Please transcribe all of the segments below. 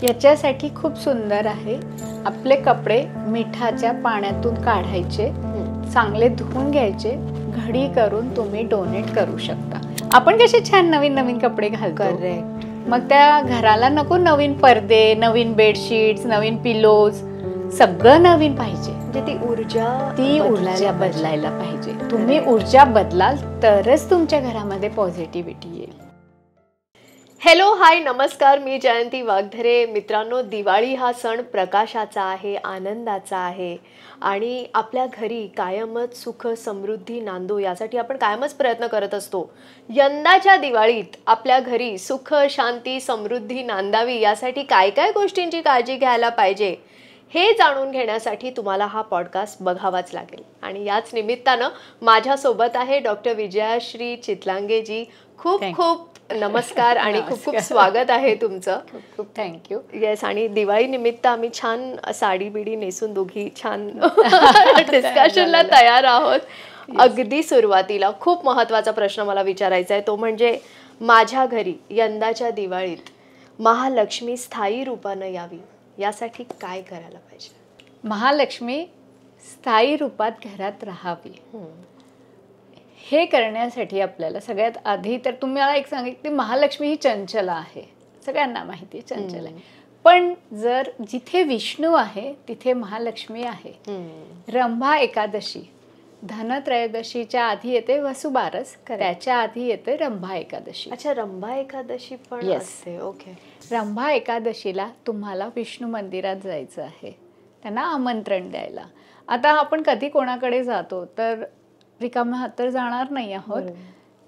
याच्यासाठी खूप सुंदर आहे. आपले कपडे मिठाच्या पाण्यातून काढायचे, चांगले धुवून घ्यायचे, घडी करून तुम्ही डोनेट करू शकता. आपण कसे छान नवीन नवीन कपडे घालतो, मग त्या घराला नको नवीन पडदे, नवीन बेडशीट्स, नवीन पिलोज, सगळं नवीन पाहिजे. म्हणजे ती ऊर्जा बदलायला पाहिजे. तुम्ही ऊर्जा बदलाल तरच तुमच्या घरामध्ये पॉझिटिव्हिटी येईल. हॅलो, हाय, नमस्कार. मी जयंती वाघधरे. मित्रांनो, दिवाळी हा सण प्रकाशाचा आहे, आनंदाचा आहे आणि आपल्या घरी कायमच सुख समृद्धी नांदो यासाठी आपण कायमच प्रयत्न करत असतो. यंदाच्या दिवाळीत आपल्या घरी सुख शांती समृद्धी नांदावी यासाठी काय काय गोष्टींची काळजी घ्यायला पाहिजे हे जाणून घेण्यासाठी तुम्हाला हा पॉडकास्ट बघावाच लागेल. आणि याच निमित्तानं माझ्यासोबत आहे डॉक्टर विजयाश्री चितलांगेजी. खूप खूप नमस्कार आणि खूप खूप स्वागत आहे तुमचं. खूप खूप थँक्यू. येस, आणि दिवाळी निमित्त आम्ही छान साडी बिडी नेसून दोघी छान डिस्कशनला तयार आहोत. अगदी सुरुवातीला खूप महत्त्वाचा प्रश्न मला विचारायचा आहे, तो म्हणजे माझ्या घरी यंदाच्या दिवाळीत महालक्ष्मी स्थायी रूपानं यावी यासाठी काय करायला पाहिजे? महालक्ष्मी स्थायी रूपात घरात राहावी हे करण्यासाठी आपल्याला सगळ्यात आधी तर तुम्हाला एक सांगितलं, महालक्ष्मी ही चंचला आहे, सगळ्यांना माहिती आहे चंचल आहे. पण जर जिथे विष्णू आहे तिथे महालक्ष्मी आहे. रंभा एकादशी, धनत्रयोदशीच्या आधी येते वसुबारस, त्याच्या आधी येते रंभा एकादशी. अच्छा, रंभा एकादशी पण असते. ओके. रंभा एकादशीला तुम्हाला विष्णू मंदिरात जायचं आहे, त्यांना आमंत्रण द्यायला. आता आपण कधी कोणाकडे जातो तर रिकाम्या हात तर जाणार नाही आहोत,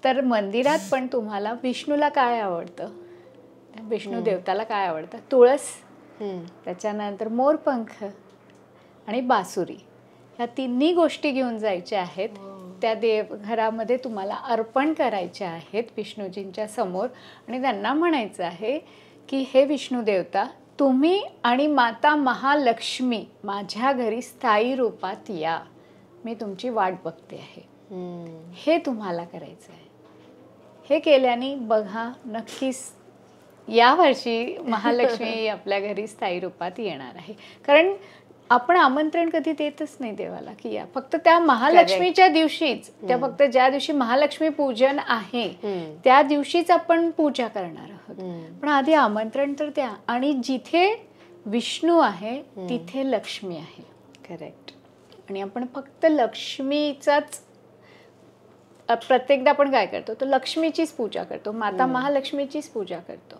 तर मंदिरात पण तुम्हाला विष्णूला काय आवडतं, विष्णू देवताला काय आवडतं, तुळस, त्याच्यानंतर मोरपंख आणि बासुरी, ह्या तिन्ही गोष्टी घेऊन जायच्या आहेत. त्या देवघरामध्ये तुम्हाला अर्पण करायच्या आहेत विष्णूजींच्या समोर आणि त्यांना म्हणायचं आहे की हे विष्णू देवता, तुम्ही आणि माता महालक्ष्मी माझ्या घरी स्थायी रूपात या, मी तुमची वाट बघते आहे. हे तुम्हाला करायचं आहे. हे केल्याने बघा नक्कीच यावर्षी महालक्ष्मी आपल्या घरी स्थायी रूपात येणार आहे. कारण आपण आमंत्रण कधी देतच नाही देवाला की या, फक्त त्या महालक्ष्मीच्या दिवशीच, त्या फक्त ज्या दिवशी महालक्ष्मी पूजन आहे त्या दिवशीच आपण पूजा करणार आहोत. पण आधी आमंत्रण तर द्या. आणि जिथे विष्णू आहे तिथे लक्ष्मी आहे. करेक्ट. आणि आपण फक्त लक्ष्मीचाच प्रत्येकदा आपण काय करतो, तर लक्ष्मीचीच पूजा करतो, माता महालक्ष्मीचीच पूजा करतो.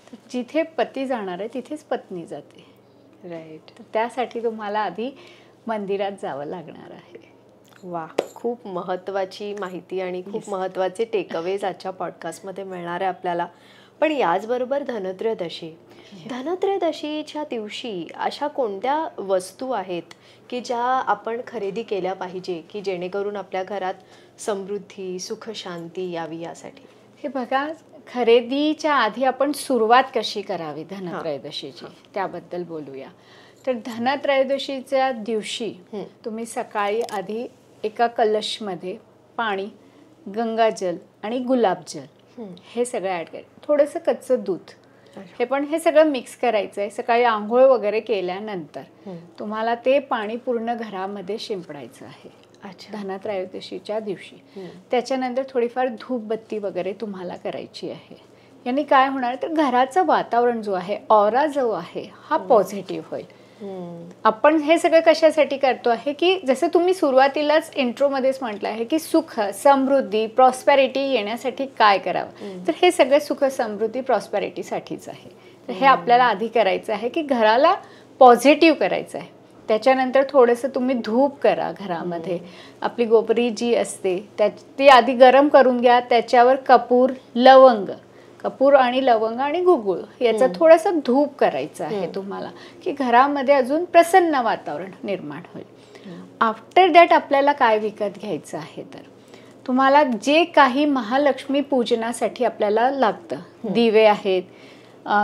तर जिथे पती जाणार आहे तिथेच पत्नी जाते. राईट. तर त्यासाठी तुम्हाला आधी मंदिरात जावं लागणार आहे. वा, खूप महत्त्वाची माहिती आणि खूप महत्त्वाचे टेकअवेज आजच्या पॉडकास्टमध्ये मिळणार आहे आपल्याला. पण याचबरोबर धनत्रयोदशी, धनत्रयोदशीच्या दिवशी अशा कोणत्या वस्तू आहेत की ज्या आपण खरेदी केल्या पाहिजे की जेणेकरून आपल्या घरात समृद्धी सुख शांती यावी यासाठी? हे बघा, खरेदीच्या आधी आपण सुरुवात कशी करावी धनत्रयोदशीची त्याबद्दल बोलूया. तर धनत्रयोदशीच्या दिवशी तुम्ही सकाळी आधी एका कलशमध्ये पाणी, गंगाजल आणि गुलाबजल हे सगळं ॲड करायचं, थोडंसं कच्चं दूध, हे पण हे सगळं मिक्स करायचं आहे. सकाळी आंघोळ वगैरे केल्यानंतर तुम्हाला ते पाणी पूर्ण घरामध्ये शिंपडायचं आहे धनत्रयोदशीच्या दिवशी. त्याच्यानंतर थोडीफार धूपबत्ती वगैरे तुम्हाला करायची आहे. यांनी काय होणार, तर घराचं वातावरण जो आहे, ऑरा जो आहे, हा पॉझिटिव्ह होईल. आपण हे सगळं कशासाठी करतो आहे की जसं तुम्ही सुरुवातीलाच इंट्रोमध्येच म्हटलं आहे की सुख समृद्धी प्रॉस्पॅरिटी येण्यासाठी काय करावं, तर हे सगळं सुख समृद्धी प्रॉस्पॅरिटीसाठीच आहे. तर हे आपल्याला आधी करायचं आहे की घराला पॉझिटिव्ह करायचं आहे. त्याच्यानंतर थोडंसं तुम्ही धूप करा घरामध्ये. आपली गोबरी जी असते ती आधी गरम करून घ्या, त्याच्यावर कपूर आणि लवंग आणि गुगुळ याचं थोडंसं धूप करायचं आहे तुम्हाला, की घरामध्ये अजून प्रसन्न वातावरण निर्माण होईल. आफ्टर दॅट आपल्याला काय विकत घ्यायचं आहे, तर तुम्हाला जे काही महालक्ष्मी पूजनासाठी आपल्याला लागतं, दिवे आहेत,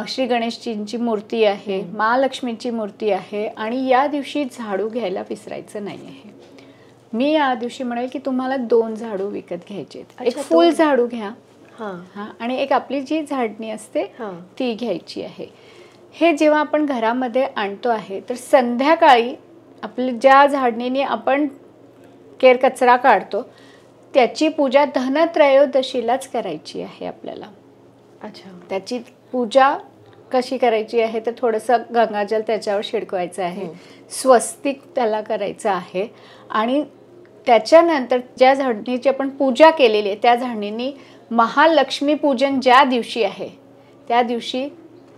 श्री गणेशजींची मूर्ती आहे, महालक्ष्मीची मूर्ती आहे. आणि या दिवशी झाडू घ्यायला विसरायचं नाही आहे. मी या दिवशी म्हणेल की तुम्हाला 2 झाडू विकत घ्यायचे. एक फुल झाडू घ्या आणि एक आपली जी झाडणी असते ती घ्यायची आहे. हे जेव्हा आपण घरामध्ये आणतो आहे तर संध्याकाळी आपल्या ज्या झाडणीने आपण केर कचरा काढतो त्याची पूजा धनत्रयोदशीलाच करायची आहे आपल्याला. अच्छा. त्याची पूजा कशी करायची आहे तर थोडंसं गंगाजल त्याच्यावर शिडकवायचं आहे, स्वस्तिक त्याला करायचं आहे आणि त्याच्यानंतर ज्या झाडणीची आपण पूजा केलेली आहे त्या झाडणीने महालक्ष्मी पूजन ज्या दिवशी आहे त्या दिवशी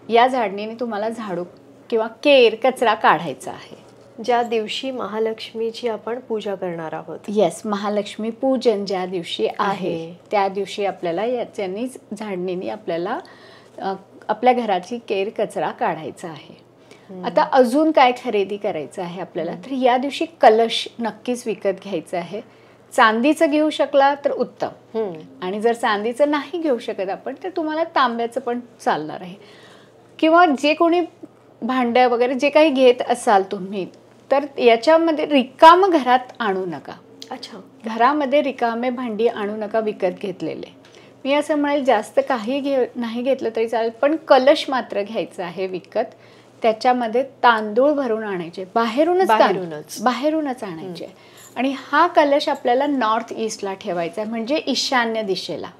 या झाडणीने तुम्हाला झाडू किंवा केर कचरा काढायचा आहे. ज्या दिवशी महालक्ष्मीची आपण पूजा करणार आहोत. येस, महालक्ष्मी पूजन ज्या दिवशी आहे त्या दिवशी आपल्याला याच्यानी झाडणीने आपल्याला आपल्या घराची केर कचरा काढायचा आहे. आता अजून काय खरेदी करायचं आहे आपल्याला तर या दिवशी कलश नक्कीच विकत घ्यायचं आहे. चांदीचं घेऊ शकला तर उत्तम, आणि जर चांदीचं नाही घेऊ शकत आपण तर तुम्हाला तांब्याचं पण चालणार आहे. किंवा जे कोणी भांड्या वगैरे जे काही घेत असाल तुम्ही तर याच्यामध्ये रिकाम घरात आणू नका. अच्छा. घरामध्ये रिकामे भांडी आणू नका विकत घेतलेले. मी असं म्हणेल जास्त काही नाही घेतलं तरी चालेल, पण कलश मात्र घ्यायचा आहे विकत. त्याच्यामध्ये तांदूळ भरून आणायचे, बाहेरूनच आणायचे. आणि हा कलश आपल्याला नॉर्थ ईस्टला ठेवायचा आहे, म्हणजे ईशान्य दिशेला.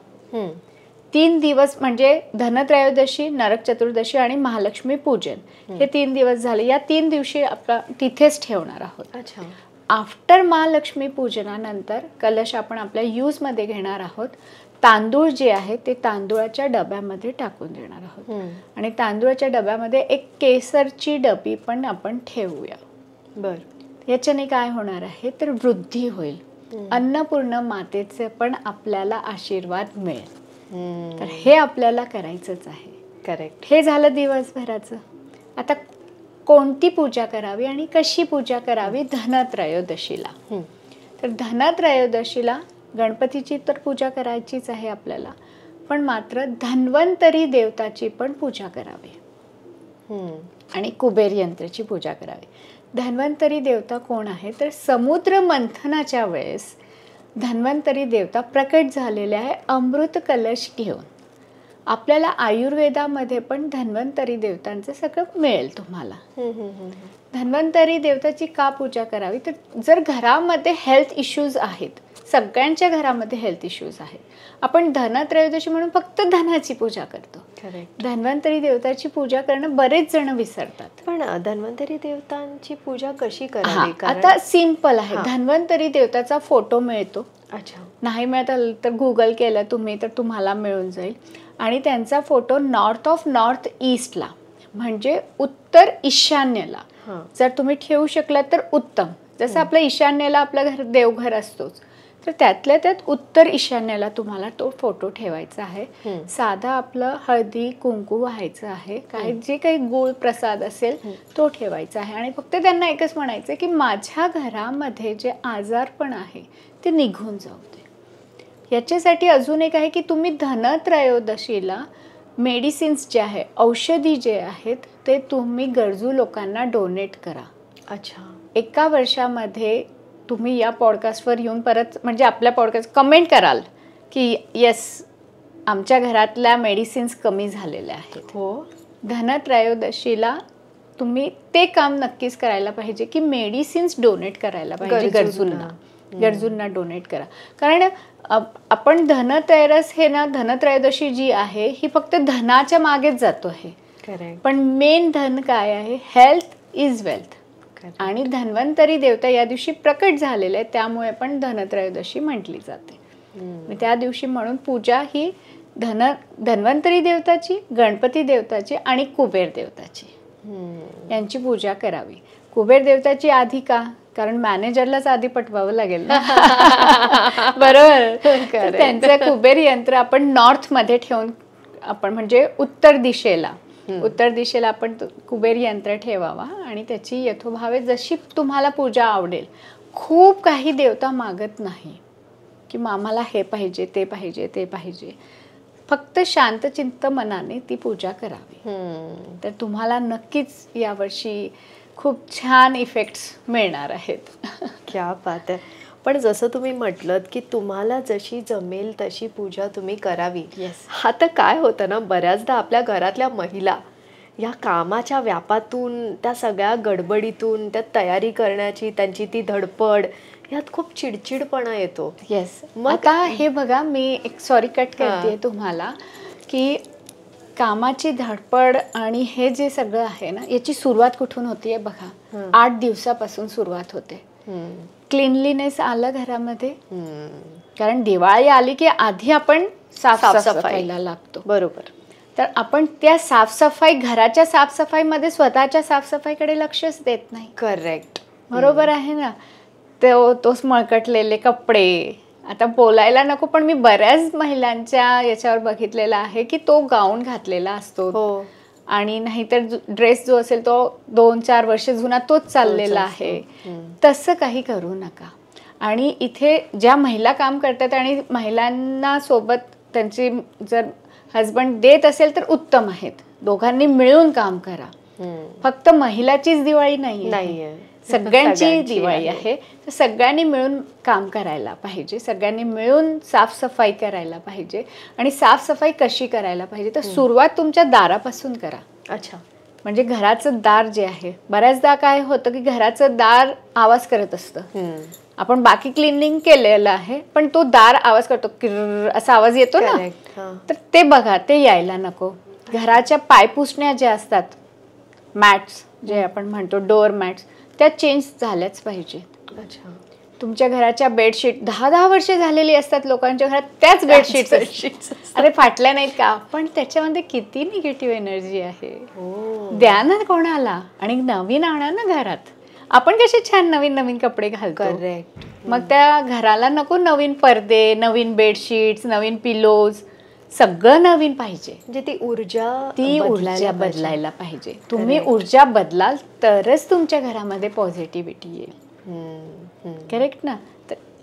3 दिवस म्हणजे धनत्रयोदशी, नरक चतुर्दशी आणि महालक्ष्मी पूजन हे 3 दिवस झाले. या 3 दिवशी आपण तिथेच ठेवणार आहोत. अच्छा. आफ्टर महालक्ष्मी पूजनानंतर कलश आपण आपल्या यूजमध्ये घेणार आहोत. तांदूळ जे आहे ते तांदूळाच्या डब्यामध्ये टाकून देणार आहोत. आणि तांदूळाच्या डब्यामध्ये एक केसरची डबी पण आपण ठेवूया. बर. याच्याने काय होणार आहे तर वृद्धी होईल. अन्नपूर्ण मातेचे पण आपल्याला आशीर्वाद मिळेल. तर हे आपल्याला करायचंच आहे. करेक्ट. हे झालं दिवसभराचं. आता कोणती पूजा करावी आणि कशी पूजा करावी धनत्रयोदशीला. तर धनत्रयोदशीला गणपतीची तर पूजा करायचीच आहे आपल्याला, पण मात्र धन्वंतरी देवताची पण पूजा करावी आणि कुबेर यंत्राची पूजा करावी. धन्वंतरी देवता कोण आहे तर समुद्र मंथनाच्या वेळेस धन्वंतरी देवता प्रकट झालेले आहे अमृत कलश घेऊन. आपल्याला आयुर्वेदामध्ये पण धन्वंतरी देवतांचं सगळं मिळेल तुम्हाला. धन्वंतरी देवताची का पूजा करावी तर जर घरामध्ये हेल्थ इश्यूज आहेत, सगळ्यांच्या घरामध्ये हेल्थ इश्यूज आहेत, आपण धनत्रयोदशी म्हणून फक्त धनाची पूजा करतो. धन्वंतरी देवताची पूजा करणं बरेच जण विसरतात. पण धन्वंतरी देवतांची पूजा कशी करावी? आता सिंपल आहे. धन्वंतरी देवताचा फोटो मिळतो. अच्छा. नाही मिळत तर गुगल केलं तुम्ही तर तुम्हाला मिळून जाईल. आणि त्यांचा फोटो नॉर्थ ईस्टला म्हणजे उत्तर ईशान्येला जर तुम्ही ठेवू शकलात तर उत्तम. जसं आपलं ईशान्येला आपलं घर देवघर असतोच, तर त्यातल्या त्यात उत्तर ईशान्येला तुम्हाला तो फोटो ठेवायचा आहे. साधा आपलं हळदी कुंकू व्हायचं आहे, काही जे काही गुळ प्रसाद असेल तो ठेवायचा आहे. आणि फक्त त्यांना एकच म्हणायचं की माझ्या घरामध्ये जे आजारपण आहे ते निघून जाऊ दे. याच्यासाठी अजून एक आहे की तुम्ही धनत्रयोदशीला मेडिसिन्स जे आहे, औषधी जे आहेत ते तुम्ही गरजू लोकांना डोनेट करा. अच्छा. 1 वर्षामध्ये तुम्ही या पॉडकास्टवर येऊन परत म्हणजे आपल्या पॉडकास्ट कमेंट कराल की येस आमच्या घरातल्या मेडिसिन्स कमी झालेल्या आहेत. हो. धनत्रयोदशीला तुम्ही ते काम नक्कीच करायला पाहिजे की मेडिसिन्स डोनेट करायला पाहिजे गरजूंना डोनेट करा. कारण आपण धनतेरस हे ना, धनत्रयोदशी जी आहे ही फक्त धनाच्या मागेच जातो आहे. पण मेन धन काय आहे? Health is wealth. आणि धन्वंतरी देवता या दिवशी प्रकट झालेले आहे, त्यामुळे पण धनत्रयोदशी म्हटली जाते. त्या दिवशी म्हणून पूजा ही धन्वंतरी देवताची, गणपती देवताची आणि कुबेर देवताची यांची पूजा करावी. कुबेर देवताची आधी का? कारण मॅनेजरलाच आधी पटवावं लागेल ना. बरोबर. त्यांचं कुबेर यंत्र आपण नॉर्थ मध्ये ठेवून आपण म्हणजे उत्तर दिशेला आपण कुबेर यंत्र ठेवावा आणि त्याची यथोभावे जशी तुम्हाला पूजा आवडेल. खूप काही देवता मागत नाही की आम्हाला हे पाहिजे ते पाहिजे ते पाहिजे. फक्त शांतचित्त मनाने ती पूजा करावी. तर तुम्हाला नक्कीच यावर्षी खूप छान इफेक्ट्स मिळणार आहेत. क्या बात आहे. पण जसं तुम्ही म्हटलं की तुम्हाला जशी जमेल तशी पूजा तुम्ही करावी. आता काय होतं ना, बऱ्याचदा आपल्या घरातल्या महिला या कामाच्या व्यापातून, त्या सगळ्या गडबडीतून, त्या तयारी करण्याची त्यांची ती धडपड, यात खूप चिडचिडपणा येतो. येस. आता हे बघा, मी एक सॉरी कट करते तुम्हाला, की कामाची धडपड आणि हे जे सगळं आहे ना, याची सुरुवात कुठून होतीये बघा. 8 दिवसापासून सुरुवात होते. क्लीनलीनेस आलं घरामध्ये, कारण दिवाळी आली की आधी आपण साफसफाईला लागतो. बरोबर. तर आपण त्या साफसफाई, घराच्या साफसफाईमध्ये स्वतःच्या साफसफाईकडे लक्षच देत नाही. करेक्ट. बरोबर आहे ना. तोच मळकटलेले कपडे, आता बोलायला नको पण मी बऱ्याच महिलांच्या याच्यावर बघितलेलं आहे की तो गाऊन घातलेला असतो आणि नाहीतर ड्रेस जो असेल तो 2-4 वर्ष जुना तोच चाललेला आहे. तसं काही करू नका. आणि इथे ज्या महिला काम करतात आणि महिलांना सोबत त्यांची जर हजबंड देत असेल तर उत्तम आहेत. दोघांनी मिळून काम करा. फक्त महिलाचीच दिवाळी नाहीये, सगळ्यांची दिवाळी आहे. तर सगळ्यांनी मिळून काम करायला पाहिजे, सगळ्यांनी मिळून साफसफाई करायला पाहिजे. आणि साफसफाई कशी करायला पाहिजे तर सुरुवात तुमच्या दारापासून करा. अच्छा. म्हणजे घराचं दार जे आहे, बऱ्याचदा काय होतं की घराचं दार आवाज करत असतं. आपण बाकी क्लिनिंग केलेलं आहे पण तो दार आवाज करतो, किर असा आवाज येतो ना. तर ते बघा, ते यायला नको. घराच्या पायपुसण्या ज्या असतात, मॅट्स जे आपण म्हणतो, डोअर मॅट्स, त्या चेंज झाल्याच पाहिजेत. अच्छा. तुमच्या घराच्या बेडशीट 10-10 वर्ष झालेली असतात लोकांच्या घरात, त्याच बेडशीट्स अरे फाटल्या नाहीत का, पण त्याच्यामध्ये किती निगेटिव्ह एनर्जी आहे. द्या ना कोणाला आणि नवीन आणा ना घरात. आपण कसे छान नवीन नवीन कपडे घालतो. करेक्ट. मग त्या घराला नको नवीन पडदे, नवीन बेडशीट्स, नवीन पिलोज, सगळं नवीन पाहिजे. म्हणजे ती ऊर्जा बदलायला पाहिजे. तुम्ही ऊर्जा बदलाल तरच तुमच्या घरामध्ये पॉझिटिव्हिटी येईल. करेक्ट ना.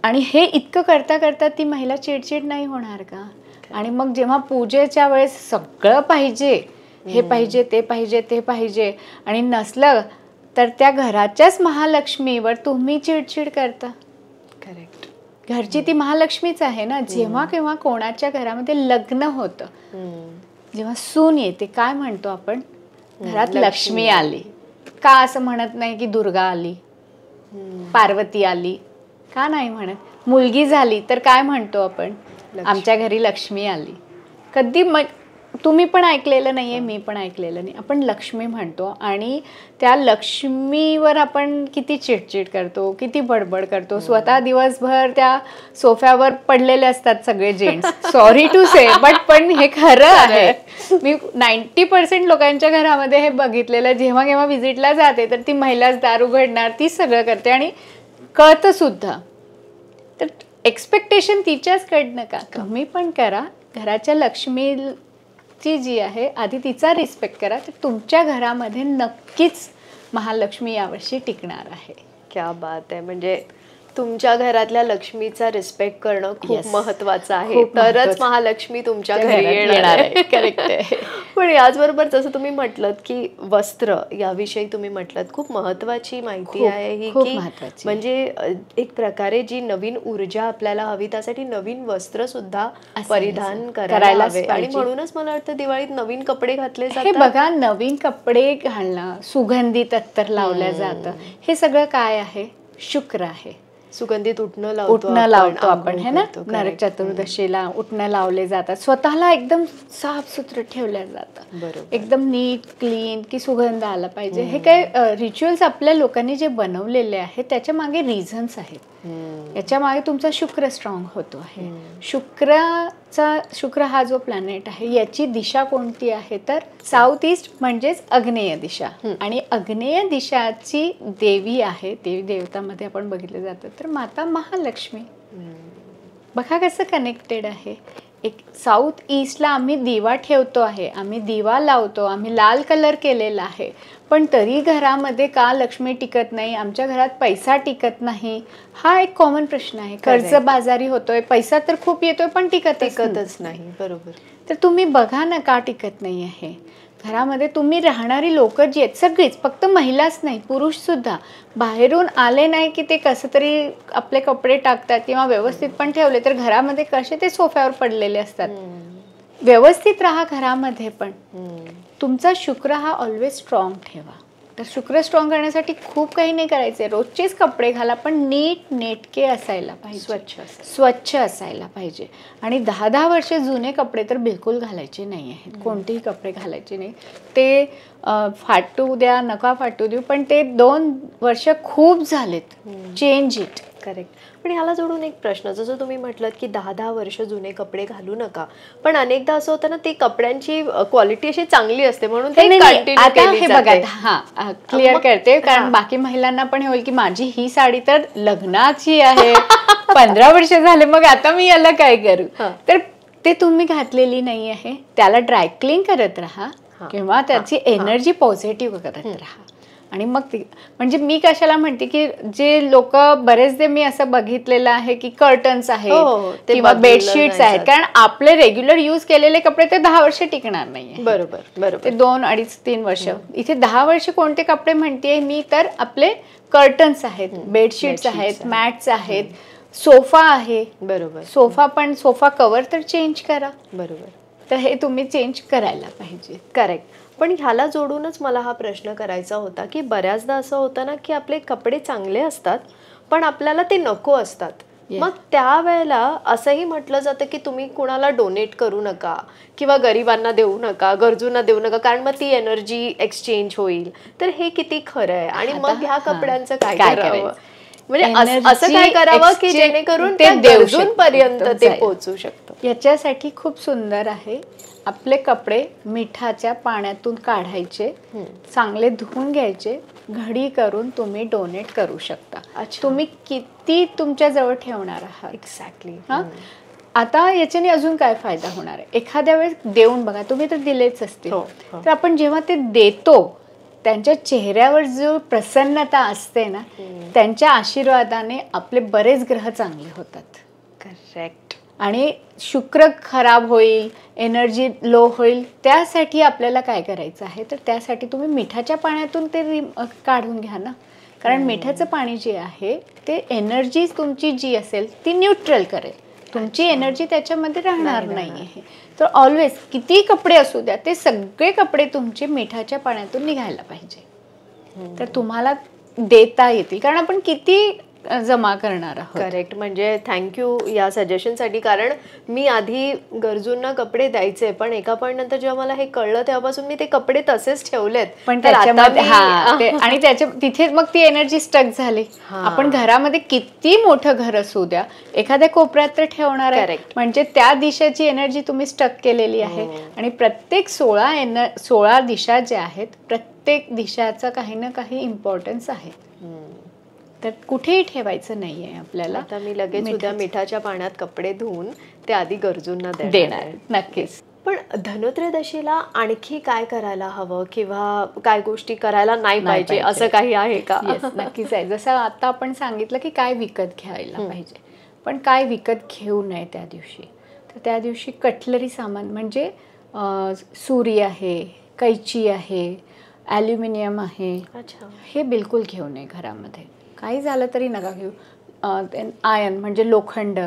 आणि हे इतकं करता करता ती महिला चिडचिड नाही होणार का. आणि मग जेव्हा पूजेच्या वेळेस सगळं पाहिजे, हे पाहिजे, ते पाहिजे, ते पाहिजे, आणि नसलं तर त्या घराच्याच महालक्ष्मीवर तुम्ही चिडचिड करता. करेक्ट. घरची ती महालक्ष्मीच आहे ना. जेव्हा केव्हा कोणाच्या घरामध्ये लग्न होतं, जेव्हा सून येते, काय म्हणतो आपण, घरात लक्ष्मी आली. का असं म्हणत नाही की दुर्गा आली, पार्वती आली, का नाही म्हणत. मुलगी झाली तर काय म्हणतो आपण, आमच्या घरी लक्ष्मी आली. कधी तुम्ही पण ऐकलेलं नाहीये, मी पण ऐकलेलं नाही, आपण लक्ष्मी म्हणतो. आणि त्या लक्ष्मीवर आपण किती चिडचिड करतो, किती बडबड करतो. स्वतः दिवसभर त्या सोफ्यावर पडलेले असतात सगळे जेंट्स, सॉरी टू से, पण हे खरं आहे. मी 90% लोकांच्या घरामध्ये हे बघितलेलं. जेव्हा केव्हा व्हिजिटला जाते तर ती महिलाच दार उघडणार, तीच सगळं करते आणि कळतं सुद्धा. तर एक्सपेक्टेशन तिच्याचकडनं का, कमी पण करा. घराच्या लक्ष्मी जी आहे आधी तिचा रिस्पेक्ट करा, तर तुमच्या घरामध्ये नक्कीच महालक्ष्मी यावर्षी टिकणार आहे. क्या बात आहे. म्हणजे तुमच्या घरातल्या लक्ष्मीचा रिस्पेक्ट करणं खूप महत्वाचं आहे, तरच महालक्ष्मी तुमच्या घरी येणार आहे. करेक्ट आहे. पण याचबरोबर जसं तुम्ही म्हटलत की वस्त्र याविषयी तुम्ही म्हटलत, खूप महत्वाची माहिती आहे ही, की म्हणजे एक प्रकारे जी नवीन ऊर्जा आपल्याला हवी त्यासाठी नवीन वस्त्र सुद्धा परिधान करायला हवे. आणि म्हणूनच मला वाटतं दिवाळीत नवीन कपडे घातले जातात. हे बघा, नवीन कपडे घालणं, सुगंधित अत्तर लावलं जातं, हे सगळं काय आहे, शुक्र आहे. सुगंधित उठणं लावतो आपण, है ना. नरक चतुर्दशीला उठणं लावले जातात. स्वतःला एकदम साफसुथरं ठेवल्या जातं, एकदम नीट क्लीन, की सुगंध आला पाहिजे. हे काय रिच्युअल्स आपल्या लोकांनी जे बनवलेले आहेत त्याच्या मागे रिझन्स आहेत. याच्या मागे तुमचा शुक्र स्ट्रॉंग होतो आहे. शुक्र हा जो प्लॅनेट आहे याची दिशा कोणती आहे तर साऊथ ईस्ट, म्हणजेच आग्नेय दिशा. आणि आग्नेय दिशाची देवी आहे, देवी देवतामध्ये आपण बघितलं जातं तर माता महालक्ष्मी. बघा कसं कनेक्टेड आहे. एक साऊथ ईस्टला आम्ही दिवा ठेवतो आहे, आम्ही दिवा लावतो, आम्ही लाल कलर केलेला आहे, पण तरी घरामध्ये का लक्ष्मी टिकत नाही, आमच्या घरात पैसा टिकत नाही, हा एक कॉमन प्रश्न आहे. कर्जबाजारी होतोय, पैसा तर खूप येतोय पण टिकतच नाही. बरोबर. तर तुम्ही बघा ना का टिकत नाही आहे. घरामध्ये तुम्ही राहणारी लोक जी आहेत सगळीच, फक्त महिलाच नाही, पुरुष सुद्धा बाहेरून आले नाही की ते कसं तरी आपले कपडे टाकतात किंवा व्यवस्थित पण ठेवले तर घरामध्ये कसे ते सोफ्यावर पडलेले असतात. व्यवस्थित राहा घरामध्ये पण. तुमचा शुक्र हा ऑलवेज स्ट्रॉंग ठेवा. तर शुक्र स्ट्रॉंग करण्यासाठी खूप काही नाही करायचे, रोजचेच कपडे घाला, पण नीट नेटके असायला पाहिजे, स्वच्छ असायला पाहिजे. आणि 10-10 वर्ष जुने कपडे तर बिलकुल घालायचे नाही आहेत, कोणतेही कपडे घालायचे नाही. ते फाटू द्या नका फाटू देऊ, पण ते 2 वर्ष खूप झालेत, चेंज इट. करेक्ट. पण ह्याला जोडून एक प्रश्न, जसं तुम्ही म्हटलं की 10-10 वर्ष जुने कपडे घालू नका, पण अनेकदा असं होतं ना, ती कपड्यांची क्वालिटी अशी चांगली असते म्हणून ते कंटिन्यू केली जाते. हा क्लिअर करते, कारण बाकी महिलांना पण हे होईल की माझी ही साडी तर लग्नाची आहे, 15 वर्ष झाले, मग आता मी याला काय करू. तर ते तुम्ही घातलेली नाही आहे, त्याला ड्राय क्लीन करत राहा किंवा त्याची एनर्जी पॉझिटिव्ह करत राहा. आणि मग ती म्हणजे मी कशाला म्हणते की जे लोक बरेचदे मी असं बघितलेलं आहे की कर्टन्स आहेत किंवा बेडशीट्स आहेत, कारण आपले रेग्युलर यूज केलेले कपडे ते 10 वर्ष टिकणार नाहीये. बरोबर बरोबर. ते 2, 2.5, 3 वर्ष. इथे 10 वर्ष कोणते कपडे म्हणतेय मी, तर आपले कर्टन्स आहेत, बेडशीट्स आहेत, मॅट्स आहेत, सोफा आहे. बरोबर. सोफा पण सोफा कव्हर तर चेंज करा. बरोबर. तर हे तुम्ही चेंज करायला पाहिजे. करेक्ट. पण ह्याला जोडूनच मला हा प्रश्न करायचा होता की बऱ्याचदा असं होतं ना की आपले कपडे चांगले असतात पण आपल्याला ते नको असतात. मग त्यावेळेला असंही म्हटलं जातं की तुम्ही कुणाला डोनेट करू नका किंवा गरिबांना देऊ नका, गरजूंना देऊ नका, कारण मग ती एनर्जी एक्सचेंज होईल. तर हे किती खरं आहे आणि मग ह्या कपड्यांचं काय करावं, म्हणजे असं काय करावं की जेणेकरून त्या गरजूंपर्यंत ते पोहोचू शकतं. याच्यासाठी खूप सुंदर आहे, आपले कपडे मिठाच्या पाण्यातून काढायचे, चांगले धुवून घ्यायचे, घडी करून तुम्ही डोनेट करू शकता. तुम्ही किती तुमच्या जवळ ठेवणार आहात. एक्झॅक्टली. आता याच्याने अजून काय फायदा होणार आहे, एखाद्या वेळेस देऊन बघा, तुम्ही तर दिलेच असतील, तर आपण जेव्हा ते देतो त्यांच्या चेहऱ्यावर जो प्रसन्नता असते ना, त्यांच्या आशीर्वादाने आपले बरेच ग्रह चांगले होतात. करेक्ट. आणि शुक्र खराब होईल, एनर्जी लो होईल, त्यासाठी आपल्याला काय करायचं आहे, तर त्यासाठी तुम्ही मिठाच्या पाण्यातून ते काढून घ्या ना, कारण मिठाचं पाणी जे आहे ते एनर्जी तुमची जी असेल ती न्यूट्रल करेल, तुमची एनर्जी त्याच्यामध्ये राहणार नाही आहे. तर ऑलवेज किती कपडे असू द्या, ते सगळे कपडे तुमचे मिठाच्या पाण्यातून निघायला पाहिजे, तर तुम्हाला देता येतील, कारण आपण किती जमा करणार आहोत. करेक्ट. म्हणजे थँक्यू या सजेशनसाठी, कारण मी आधी गरजूंना कपडे द्यायचे, पण एका पॉईंट नंतर जेव्हा मला हे कळलं तेव्हापासून मी ते कपडे तसेच ठेवलेत. पण त्याच्यामध्ये आणि त्याच्या तिथे मग ती एनर्जी स्टक झाली. आपण घरामध्ये किती मोठं घर असू द्या, एखाद्या कोपऱ्यात तर ठेवणार आहे, म्हणजे त्या दिशेची एनर्जी तुम्ही स्टक केलेली आहे. आणि प्रत्येक 16 दिशा ज्या आहेत, प्रत्येक दिशाचा काही ना काही इम्पॉर्टन्स आहे, तर कुठेही ठेवायचं नाहीये आपल्याला. आता मी लगेच उद्या मिठाच्या पाण्यात कपडे धुवून ते आधी गरजूंना देणार. नक्कीच. पण धनत्रयोदशीला आणखी काय करायला हवं किंवा काय गोष्टी करायला नाही पाहिजे, असं काही आहे का? नक्कीच आहे. जसं आता आपण सांगितलं की काय विकत घ्यायला पाहिजे, पण काय विकत घेऊ नये त्या दिवशी. तर त्या दिवशी कटलरी सामान म्हणजे सुरी आहे, कैची आहे, ॲल्युमिनियम आहे, हे बिलकुल घेऊ नये घरामध्ये. काही झालं तरी नका घेऊ. आयर्न म्हणजे लोखंड,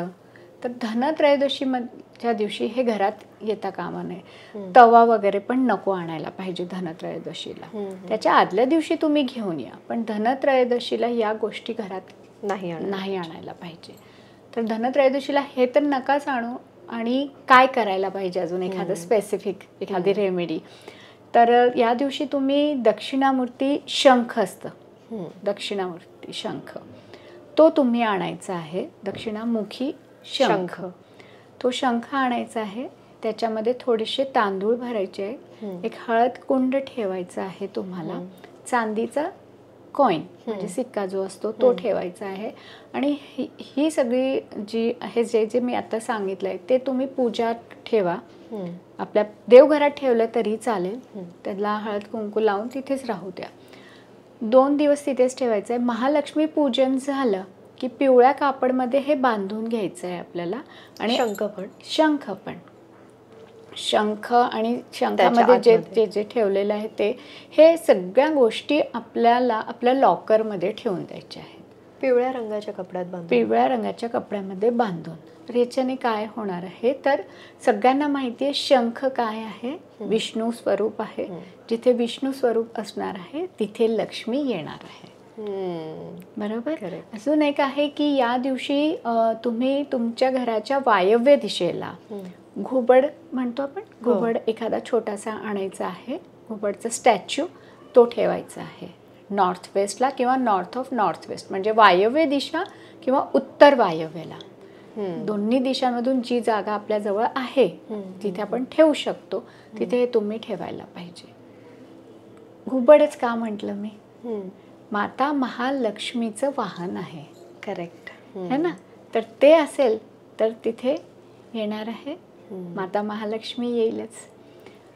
तर धनत्रयोदशीच्या दिवशी हे घरात येता कामा नये. तवा वगैरे पण नको आणायला पाहिजे धनत्रयोदशीला, त्याच्या आदल्या दिवशी तुम्ही घेऊन या, पण धनत्रयोदशीला या गोष्टी घरात नाही आणायला पाहिजे. तर धनत्रयोदशीला हे तर नकाच आणू. आणि काय करायला पाहिजे अजून, एखादं स्पेसिफिक एखादी रेमेडी, तर या दिवशी तुम्ही दक्षिणामूर्ती शंख असतं, दक्षिणामूर्ती शंख, तो तुम्ही आणायचा आहे. दक्षिणामुखी शंख, तो शंख आणायचा आहे. त्याच्यामध्ये थोडेसे तांदूळ भरायचे आहे, एक हळद कुंड ठेवायचा आहे तुम्हाला, चांदीचा कॉईन म्हणजे सिक्का जो असतो तो ठेवायचा आहे. आणि ही सगळी जी आहे, जे मी आता सांगितलंय ते तुम्ही पूजात ठेवा. आपल्या देवघरात ठेवलं तरी चालेल, त्याला हळद कुंकू लावून तिथेच राहू द्या. 2 दिवस तिथेच ठेवायचं आहे. महालक्ष्मी पूजन झालं की पिवळ्या कापडमध्ये हे बांधून घ्यायचं आहे आपल्याला. आणि शंख पण शंख आणि शंखामध्ये जे जे ठेवलेलं आहे ते, हे सगळ्या गोष्टी आपल्याला आपल्या लॉकरमध्ये ठेवून द्यायच्या आहेत. पिवळ्या रंगाच्या कपड्यात बांधून. पिवळ्या रंगाच्या कपड्यामध्ये बांधून. तर याच्याने काय होणार आहे, तर सगळ्यांना माहिती आहे शंख काय आहे, विष्णू स्वरूप आहे. जिथे विष्णू स्वरूप असणार आहे तिथे लक्ष्मी येणार आहे. बरोबर. अजून एक आहे की या दिवशी तुम्ही तुमच्या घराच्या वायव्य दिशेला घुबड म्हणतो आपण, घुबड एखादा छोटासा आणायचा आहे, घुबडचा स्टॅच्यू तो ठेवायचा आहे नॉर्थ वेस्टला किंवा नॉर्थ ऑफ नॉर्थ वेस्ट, म्हणजे वायव्य दिशा किंवा उत्तर वायव्यला. दोन्ही दिशांमधून जी जागा आपल्या जवळ आहे तिथे आपण ठेवू शकतो, तिथे तुम्ही ठेवायला पाहिजे. घुबडच का म्हटलं मी, माता महालक्ष्मीचं वाहन आहे. करेक्ट है ना. तर ते असेल तर तिथे येणार आहे माता महालक्ष्मी येईलच.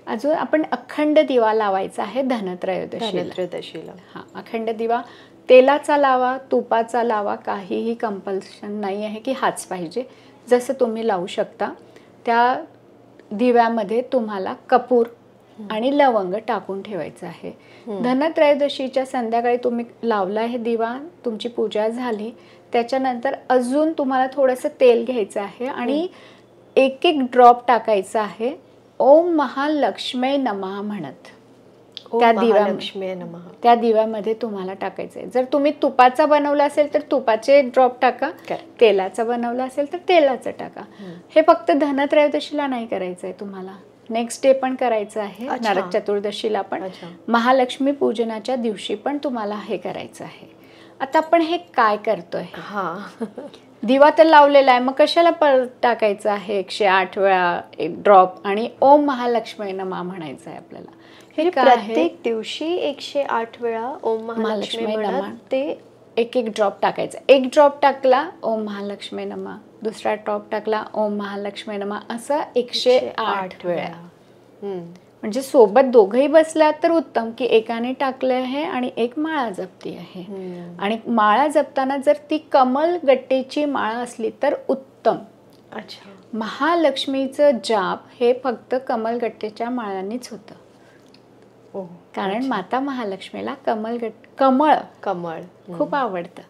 अजून आपण अखंड दिवा लावायचा आहे धनत्रयोदशीला. हा, अखंड दिवा तेलाचा लावा, तुपाचा लावा, काहीही कंपल्शन नाही आहे की हाच पाहिजे, जसं तुम्ही लावू शकता. त्या दिव्यामध्ये तुम्हाला कपूर आणि लवंग टाकून ठेवायचं आहे. धनत्रयोदशीच्या संध्याकाळी तुम्ही लावला आहे दिवा, तुमची पूजा झाली, त्याच्यानंतर अजून तुम्हाला थोडंसं तेल घ्यायचं आहे आणि एक एक ड्रॉप टाकायचा आहे ओम महालक्ष्मी नमः म्हणत. त्या दिव्यामध्ये तुम्हाला टाकायचं आहे. जर तुम्ही तुपाचा बनवला असेल तर तुपाचे ड्रॉप टाका, तेलाचा बनवला असेल तर तेलाचं टाका. हे फक्त धनत्रयोदशीला नाही करायचं आहे, तुम्हाला नेक्स्ट डे पण करायचं आहे. नरक चतुर्दशीला पण, महालक्ष्मी पूजनाच्या दिवशी पण तुम्हाला हे करायचं आहे. आता आपण हे काय करतोय, दिवा तर लावलेला आहे, मग कशाला परत टाकायचं आहे 108 वेळा एक ड्रॉप आणि ओम महालक्ष्मी नमः म्हणायचं आहे आपल्याला. हे प्रत्येक दिवशी 108 वेळा ओम महालक्ष्मी नमः ते एक एक ड्रॉप टाकायचा. एक ड्रॉप टाकला ओम महालक्ष्मी नमः, दुसरा ड्रॉप टाकला ओम महालक्ष्मी नमः, असं 108 वेळा. म्हणजे सोबत दोघंही बसल्यात तर उत्तम, की एकाने टाकले आहे आणि एक माळा जपती आहे. आणि माळा जपताना जर ती कमल गट्टेची माळा असली तर उत्तम. अच्छा. महालक्ष्मीचं जाप हे फक्त कमलगट्टेच्या माळांनीच होतं, कारण माता महालक्ष्मीला कमळ खूप आवडतं.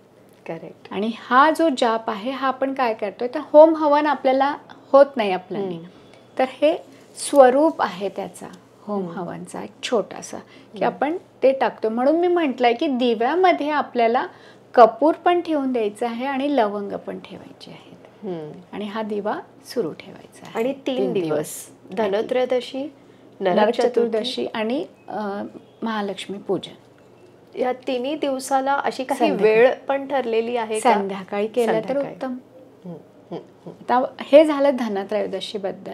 करेक्ट. आणि हा जो जाप आहे हा आपण काय करतोय, तर होम हवन आपल्याला होत नाही आपल्याला, तर हे स्वरूप आहे त्याचा होम हवनचा एक छोटासा, की आपण ते टाकतो. म्हणून मी म्हटलंय की दिव्यामध्ये आपल्याला कपूर पण ठेवून द्यायचा आहे आणि लवंग पण ठेवायचे आहेत आणि हा दिवा सुरू ठेवायचा आहे. आणि 3 दिवस, धनत्रयोदशी, नरक चतुर्दशी आणि महालक्ष्मी पूजन, या तिन्ही दिवसाला अशी काही वेळ पण ठरलेली आहे का? संध्याकाळी केलं तर उत्तम. आता हे झालं धनत्रयोदशी बद्दल.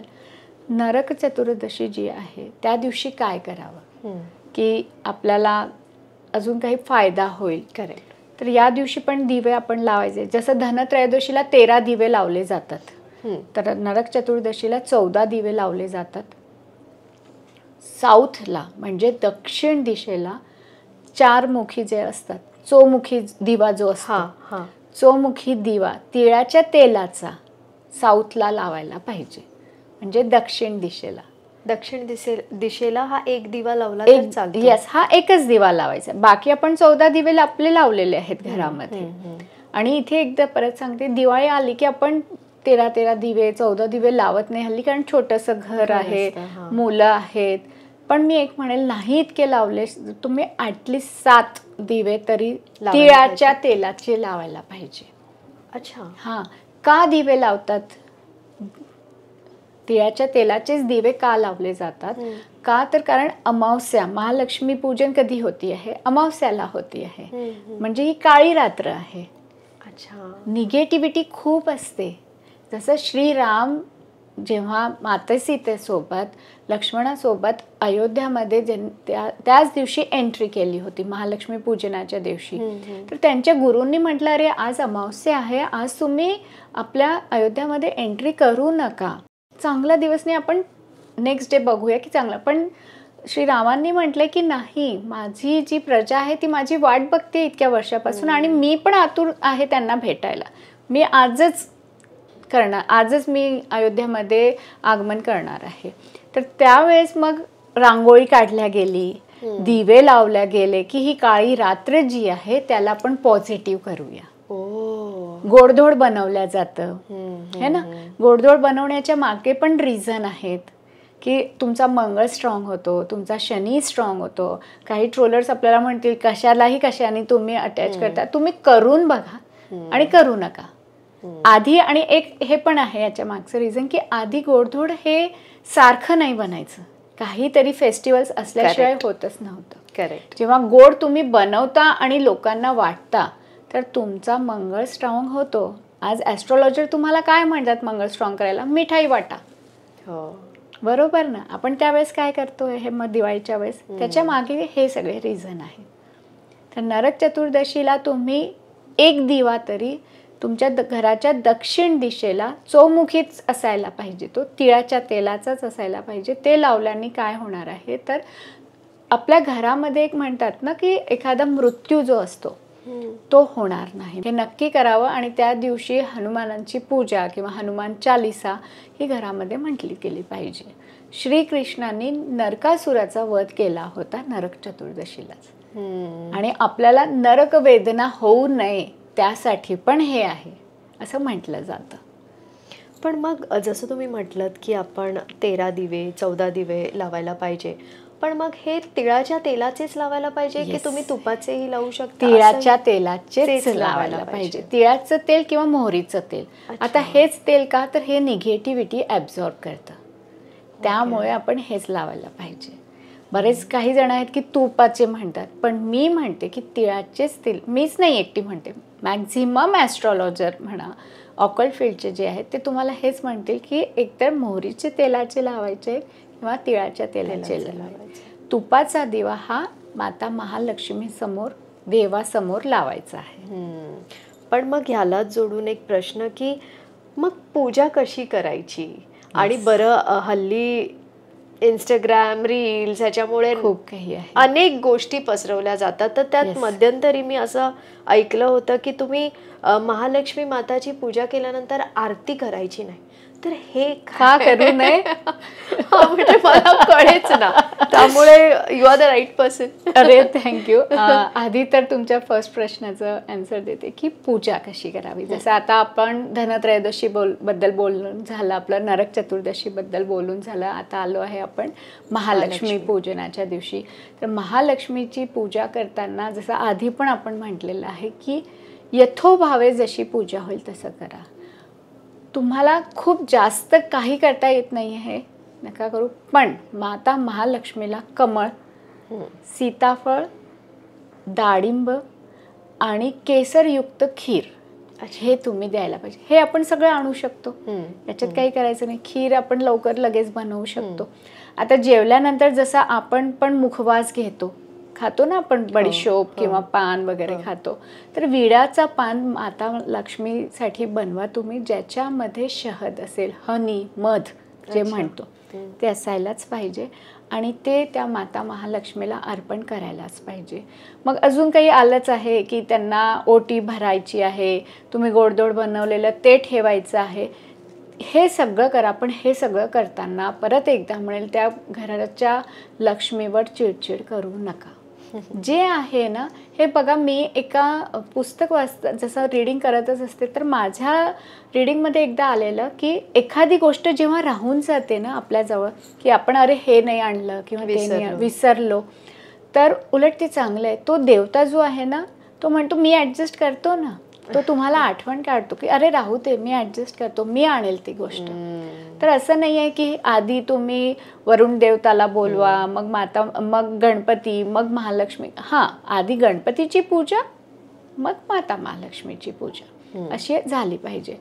नरक चतुर्दशी जी आहे त्या दिवशी काय करावं की आपल्याला अजून काही फायदा होईल. करेक्ट. तर या दिवशी पण दिवे आपण लावायचे. जसं धनत्रयोदशीला 13 दिवे लावले जातात, तर नरक चतुर्दशीला 14 दिवे लावले जातात. साऊथला म्हणजे दक्षिण दिशेला 4 मुखी जे असतात, चौमुखी दिवा जो असतो, चौमुखी दिवा तिळाच्या तेलाचा साऊथला लावायला पाहिजे, म्हणजे दक्षिण दिशेला. दक्षिण दिशेला हा एक दिवा लावला तर चालतो. यस, हा एकच दिवा लावायचा. बाकी आपण 14 दिवे आपले लावलेले आहेत घरामध्ये. आणि इथे एकदा परत सांगते, दिवाळी आली की आपण 13 दिवे 14 दिवे लावत नाही हल्ली, कारण छोटंसं घर आहे, मुलं आहेत. पण मी एक म्हणेल, नाही इतके लावले तुम्ही, ॲटलिस्ट 7 दिवे तरी तिळाच्या तेलाचे लावायला पाहिजे. अच्छा. हां, का दिवे लावतात? तिळाच्या तेलाचेच दिवे का लावले जातात? का तर कारण अमावस्या, महालक्ष्मी पूजन कधी होती आहे? अमावस्याला होती आहे, म्हणजे ही काळी रात्र आहे. अच्छा. निगेटिव्हिटी खूप असते. जसं श्रीराम जेव्हा माता सीतेसोबत, लक्ष्मणासोबत अयोध्यामध्ये त्याच दिवशी एंट्री केली होती, महालक्ष्मी पूजनाच्या दिवशी, तर त्यांच्या गुरूंनी म्हटलं, अरे आज अमावस्या आहे, आज तुम्ही आपल्या अयोध्यामध्ये एंट्री करू नका, चांगला दिवस नाही, आपण नेक्स्ट डे बघूया की चांगला. पण श्रीरामांनी म्हटलं की नाही, माझी जी प्रजा आहे ती माझी वाट बघते इतक्या वर्षापासून आणि मी पण आतुर आहे त्यांना भेटायला. मी आजच मी अयोध्यामध्ये आगमन करणार आहे. तर त्यावेळेस मग रांगोळी काढल्या गेली, दिवे लावल्या गेले की ही काळी रात्र जी आहे त्याला आपण पॉझिटिव्ह करूया. गोडधोड बनवल्या जातं है ना. गोडधोड बनवण्याच्या मागे पण रिझन आहेत की तुमचा मंगळ स्ट्रॉंग होतो, तुमचा शनी स्ट्रॉंग होतो. काही ट्रोलर्स आपल्याला म्हणतील कशालाही कशाने तुम्ही अटॅच करता. तुम्ही करून बघा आणि करू नका आधी. आणि एक हे पण आहे याच्या मागचं रिझन की आधी गोडधोड हे सारखं नाही बनायचं, काहीतरी फेस्टिवल्स असल्याशिवाय होतच नव्हतं. करेक्ट. जेव्हा गोड तुम्ही बनवता आणि लोकांना वाटता तर तुमचा मंगळ स्ट्रॉंग होतो. आज ॲस्ट्रॉलॉजर तुम्हाला काय म्हणतात मंगळ स्ट्रॉंग करायला? मिठाई वाटा. हो, बरोबर ना. आपण त्यावेळेस काय करतोय हे मग दिवाळीच्या वेळेस त्याच्या मागे हे सगळे रिझन आहे. तर नरक चतुर्दशीला तुम्ही एक दिवा तरी तुमच्या घराच्या दक्षिण दिशेला चौमुखीच असायला पाहिजे. तो तिळाच्या तेलाचाच असायला पाहिजे. ते लावल्याने काय होणार आहे तर आपल्या घरामध्ये एक म्हणतात ना की एखादा मृत्यू जो असतो तो होणार नाही. हे नक्की करावं. आणि त्या दिवशी हनुमानांची पूजा किंवा हनुमान चालिसा ही घरामध्ये म्हटली गेली पाहिजे. श्रीकृष्णांनी नरकासुराचा वध केला होता नरक चतुर्दशीलाच. आणि आपल्याला नरक वेदना होऊ नये त्यासाठी पण हे आहे असं म्हटलं जातं. पण मग जसं तुम्ही म्हटलत की आपण 13 दिवे 14 दिवे लावायला पाहिजे, पण मग हे तिळाच्या तेलाचेच लावायला पाहिजे की तुम्ही तुपाचेही लावू शकता? तिळाच्या तेलाचेच लावायला पाहिजे. तिळाचं तेल किंवा मोहरीचं तेल. आता हेच तेल का तर हे निगेटिव्हिटी ॲब्झॉर्ब करतं, त्यामुळे आपण हेच लावायला पाहिजे. बरेच काही जण आहेत की तुपाचे म्हणतात, पण मी म्हणते की तिळाचेच तेल. मीच नाही एकटी म्हणते, मॅक्झिमम ॲस्ट्रॉलॉजर म्हणा ऑकल्ट फील्डचे जे आहेत ते तुम्हाला हेच म्हणतील की एकतर मोहरीचे तेलाचे लावायचे किंवा तिळाच्या तेलाचे लावायचे. तुपाचा दिवा हा माता महालक्ष्मी समोर देवासमोर लावायचा आहे. पण मग ह्यालाच जोडून एक प्रश्न की मग पूजा कशी करायची? आणि बरं हल्ली इंस्टाग्राम रील्स ह्याच्यामुळे खूप काही आहे, अनेक गोष्टी पसरवल्या जातात. तर त्यात मध्यंतरी मी असं ऐकलं होतं की तुम्ही महालक्ष्मी माताची पूजा केल्यानंतर आरती करायची नाही. तर हे का करू नये? म्हणजे मला कळेच ना, त्यामुळे you are the right person. अरे थँक्यू. आधी तर तुमच्या फर्स्ट प्रश्नाचं आन्सर देते की पूजा कशी करावी. जसं आता आपण धनत्रयोदशी बद्दल बोलून झालं, आपलं नरक चतुर्दशी बद्दल बोलून झालं, आता आलो आहे आपण महालक्ष्मी पूजनाच्या दिवशी. तर महालक्ष्मीची पूजा करताना जसं आधी पण आपण म्हटलेलं आहे की यथोभावे जशी पूजा होईल तसं करा. तुम्हाला खूप जास्त काही करता येत नाही आहे नका करू, पण माता महालक्ष्मीला कमळ, सीताफळ, डाळिंब आणि केसरयुक्त खीर हे तुम्ही द्यायला पाहिजे. हे आपण सगळं आणू शकतो, याच्यात काही करायचं नाही. खीर आपण लवकर लगेच बनवू शकतो. आता जेवल्यानंतर जसा आपण पण मुखवास घेतो, खातो ना आपण बडीशोप किंवा पान वगैरे खातो, तर विड्याचा पान माता लक्ष्मीसाठी बनवा तुम्ही, ज्याच्यामध्ये शहद असेल, हनी, मध जे म्हणतो ते असायलाच पाहिजे. आणि ते त्या माता महालक्ष्मीला अर्पण करायलाच पाहिजे. मग अजून काही आलंच आहे की त्यांना ओटी भरायची आहे, तुम्ही गोडधोड बनवलेलं ते ठेवायचं आहे. हे सगळं करा, पण हे सगळं करताना परत एकदा म्हणेल त्या घराच्या लक्ष्मीवर चिडचिड करू नका. जे आहे ना हे बघा, मी एका पुस्तक जसं रीडिंग करतच असते, तर माझ्या रीडिंगमध्ये एकदा आलेलं की एखादी गोष्ट जेव्हा राहून जाते ना आपल्याजवळ की आपण अरे हे नाही आणलं किंवा ते विसरलो, तर उलट ते चांगलं आहे. तो देवता जो आहे ना तो म्हणतो मी ॲडजस्ट करतो ना, तो तुम्हाला आठवण काढतो की अरे राहू दे, मी ॲडजस्ट करतो, मी आणेल ती गोष्ट. तर असं नाही आहे की आधी तुम्ही वरुण देवताला बोलवा, मग गणपती, मग महालक्ष्मी. हां, आधी गणपतीची पूजा मग माता महालक्ष्मीची पूजा अशी झाली पाहिजे.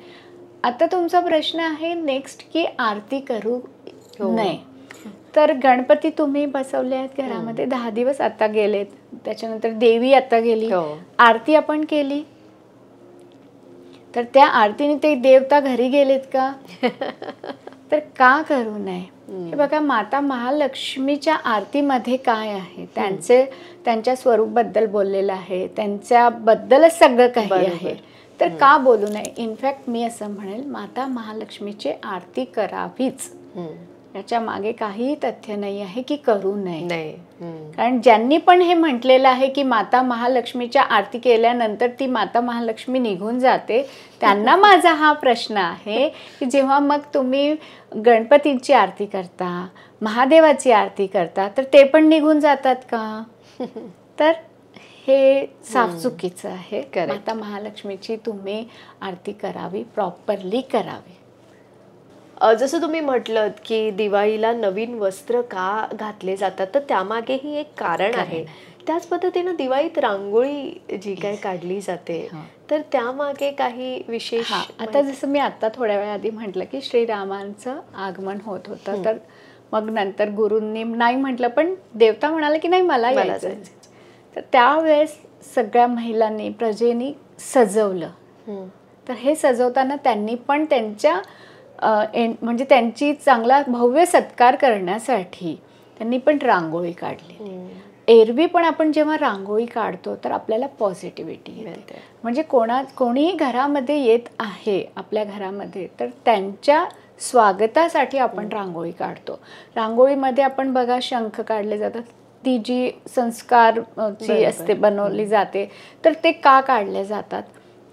आता तुमचा प्रश्न आहे नेक्स्ट की आरती करू नये. तर गणपती तुम्ही बसवले आहेत घरामध्ये 10 दिवस आता गेलेत, त्याच्यानंतर देवी आता गेली, आरती आपण केली, तर त्या आरतीने ते देवता घरी गेलेत का? तर का करू नये? हे बघा, माता महालक्ष्मीच्या आरतीमध्ये काय आहे, त्यांच्या स्वरूपबद्दल बोललेलं आहे, त्यांच्याबद्दलच सगळं काही आहे. तर का बोलू नये? इनफॅक्ट मी असं म्हणेल माता महालक्ष्मीची आरती करावीच. याच्या मागे काहीही तथ्य नाही आहे की करू नये. नाही. कारण ज्यांनी पण हे म्हटलेलं आहे की माता महालक्ष्मीच्या आरती केल्यानंतर ती माता महालक्ष्मी निघून जाते, त्यांना माझा हा प्रश्न आहे की जेव्हा मग तुम्ही गणपतीची आरती करता, महादेवाची आरती करता, तर ते पण निघून जातात का? तर हे साफ चुकीचं आहे. माता महालक्ष्मीची तुम्ही आरती करावी, प्रॉपरली करावी. जसं तुम्ही म्हटलं की दिवाळीला नवीन वस्त्र का घातले जातात, तर त्यामागेही एक कारण आहे. त्याच पद्धतीनं दिवाळीत रांगोळी जी काही काढली जाते, तर त्यामागे काही विशेष? आता जसं मी आता थोड्या वेळ आधी म्हटलं की श्रीरामांचं आगमन होत होतं, तर मग नंतर गुरूंनी नाही म्हटलं, पण देवता म्हणाले की नाही मला यायचं. तर त्यावेळेस सगळ्या महिलांनी प्रजेनी सजवलं. तर हे सजवताना त्यांनी पण त्यांच्या म्हणजे त्यांची चांगला भव्य सत्कार करण्यासाठी त्यांनी पण रांगोळी काढली. एरवी पण आपण जेव्हा रांगोळी काढतो तर आपल्याला पॉझिटिव्हिटी येते. म्हणजे कोणीही घरामध्ये येत आहे आपल्या घरामध्ये, तर त्यांच्या स्वागतासाठी आपण रांगोळी काढतो. रांगोळीमध्ये आपण बघा शंख काढले जातात, ती जी संस्कारची असते बनवली जाते, तर ते का काढले जातात?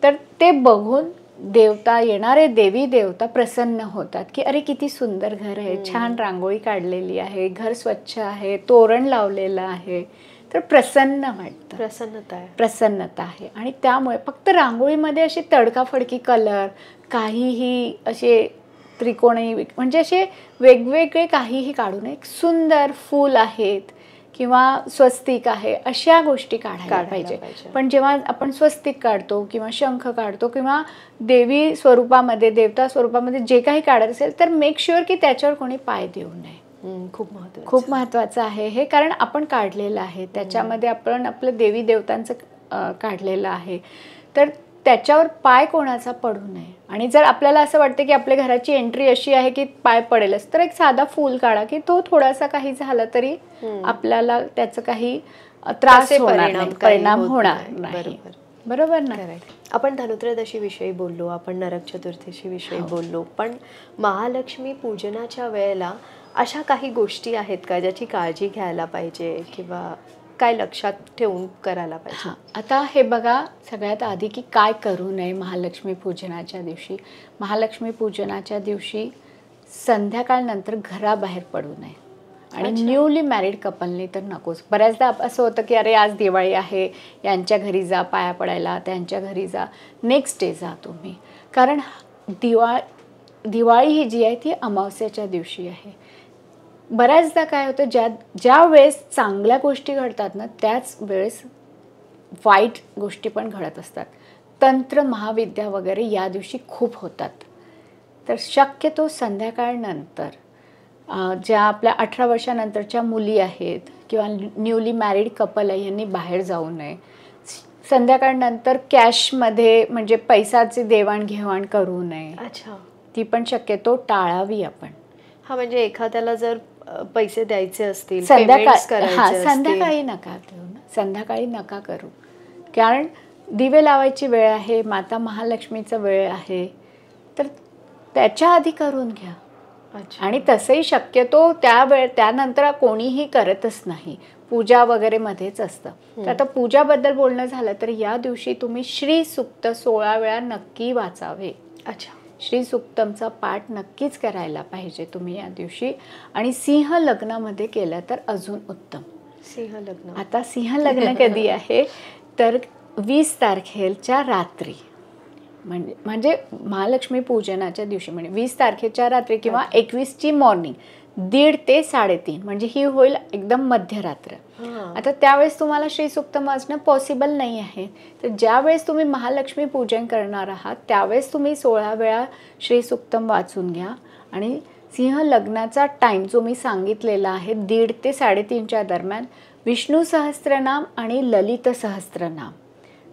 तर ते बघून देवता, येणारे देवी देवता प्रसन्न होतात की अरे किती सुंदर घर आहे, छान रांगोळी काढलेली आहे, घर स्वच्छ आहे, तोरण लावलेलं आहे, तर प्रसन्न वाटतं. प्रसन्नता आहे. आणि त्यामुळे फक्त रांगोळीमध्ये अशी तडकाफडकी कलर, काहीही असे त्रिकोणी म्हणजे असे वेगवेगळे काहीही काढू नये. सुंदर फूल आहेत किंवा स्वस्तिक आहे, अशा गोष्टी काढायला पाहिजे. पण जेव्हा आपण स्वस्तिक काढतो किंवा शंख काढतो किंवा देवी स्वरूपामध्ये, देवता स्वरूपामध्ये जे काही काढत असेल, तर मेक शुअर की त्याच्यावर कोणी पाय देऊ नये. खूप महत्त्वाचं आहे हे, कारण आपण काढलेलं आहे, त्याच्यामध्ये आपण आपलं देवी देवतांचं काढलेलं आहे, तर त्याच्यावर पाय कोणाचा पडू नये. आणि जर आपल्याला असं वाटतं की आपल्या घराची एंट्री अशी आहे की पाय पडेलच, तर एक साधा फूल काढा की तो थोडासा काही झाला तरी आपल्याला त्याचं काही त्रास होणार नाही, परिणाम होणार नाही. बरोबर ना? आपण धनत्रयोदशी विषयी बोललो, आपण नरक चतुर्थीशी विषयी बोललो, पण महालक्ष्मी पूजनाच्या वेळेला अशा काही गोष्टी आहेत का ज्याची काळजी घ्यायला पाहिजे किंवा काय लक्षात ठेवून करायला पाहिजे? आता हे बघा, सगळ्यात आधी की काय करू नये महालक्ष्मी पूजनाच्या दिवशी. महालक्ष्मी पूजनाच्या दिवशी संध्याकाळनंतर घराबाहेर पडू नये. आणि न्यूली मॅरिड कपलनी तर नकोच. बऱ्याचदा असं होतं की अरे आज दिवाळी आहे, यांच्या घरी जा पाया पडायला, त्यांच्या घरी जा, नेक्स्ट डे जा तुम्ही. कारण दिवाळी ही जी आहे ती अमावस्याच्या दिवशी आहे. बऱ्याचदा काय होतं, ज्या वेळेस चांगल्या गोष्टी घडतात ना, त्याच वेळेस वाईट गोष्टी पण घडत असतात. तंत्र महाविद्या वगैरे या दिवशी खूप होतात. तर शक्यतो संध्याकाळनंतर ज्या आपल्या 18 वर्षानंतरच्या मुली आहेत किंवा न्यूली मॅरिड कपल आहे, यांनी बाहेर जाऊ नये. संध्याकाळनंतर कॅशमध्ये म्हणजे पैशाची देवाणघेवाण करू नये. ती पण शक्यतो टाळावी आपण. म्हणजे एखाद्याला जर पैसे द्यायचे असतील, संध्याकाळी नका देऊ ना, संध्याकाळी नका करू. कारण दिवे लावायची वेळ आहे, माता महालक्ष्मीचा वेळ आहे, तर त्याच्या आधी करून घ्या. आणि तसंही शक्यतो त्यानंतर कोणीही करतच नाही, पूजा वगैरे मध्येच असतं. तर आता पूजाबद्दल बोलणं झालं तर या दिवशी तुम्ही श्री सूक्त 16 वेळा नक्की वाचावे. श्री सूक्तमचा पाठ नक्कीच करायला पाहिजे तुम्ही या दिवशी. आणि सिंह लग्नामध्ये केलं तर अजून उत्तम. आता सिंह लग्न कधी आहे तर 20 तारखेच्या रात्री, म्हणजे महालक्ष्मी पूजनाच्या दिवशी, म्हणजे 20 तारखेच्या रात्री किंवा 21ची मॉर्निंग 1:30 ते 3:30, म्हणजे ही होईल एकदम मध्यरात्र. आता त्यावेळेस तुम्हाला श्री सूक्तम वाचणं पॉसिबल नाही आहे. तर ज्यावेळेस तुम्ही महालक्ष्मी पूजन करणार आहात त्यावेळेस तुम्ही 16 वेळा श्री सूक्तम वाचून घ्या. आणि सिंह लग्नाचा टाइम जो मी सांगितलेला आहे 1:30 ते 3:30च्या दरम्यान विष्णू सहस्त्रनाम आणि ललित सहस्त्रनाम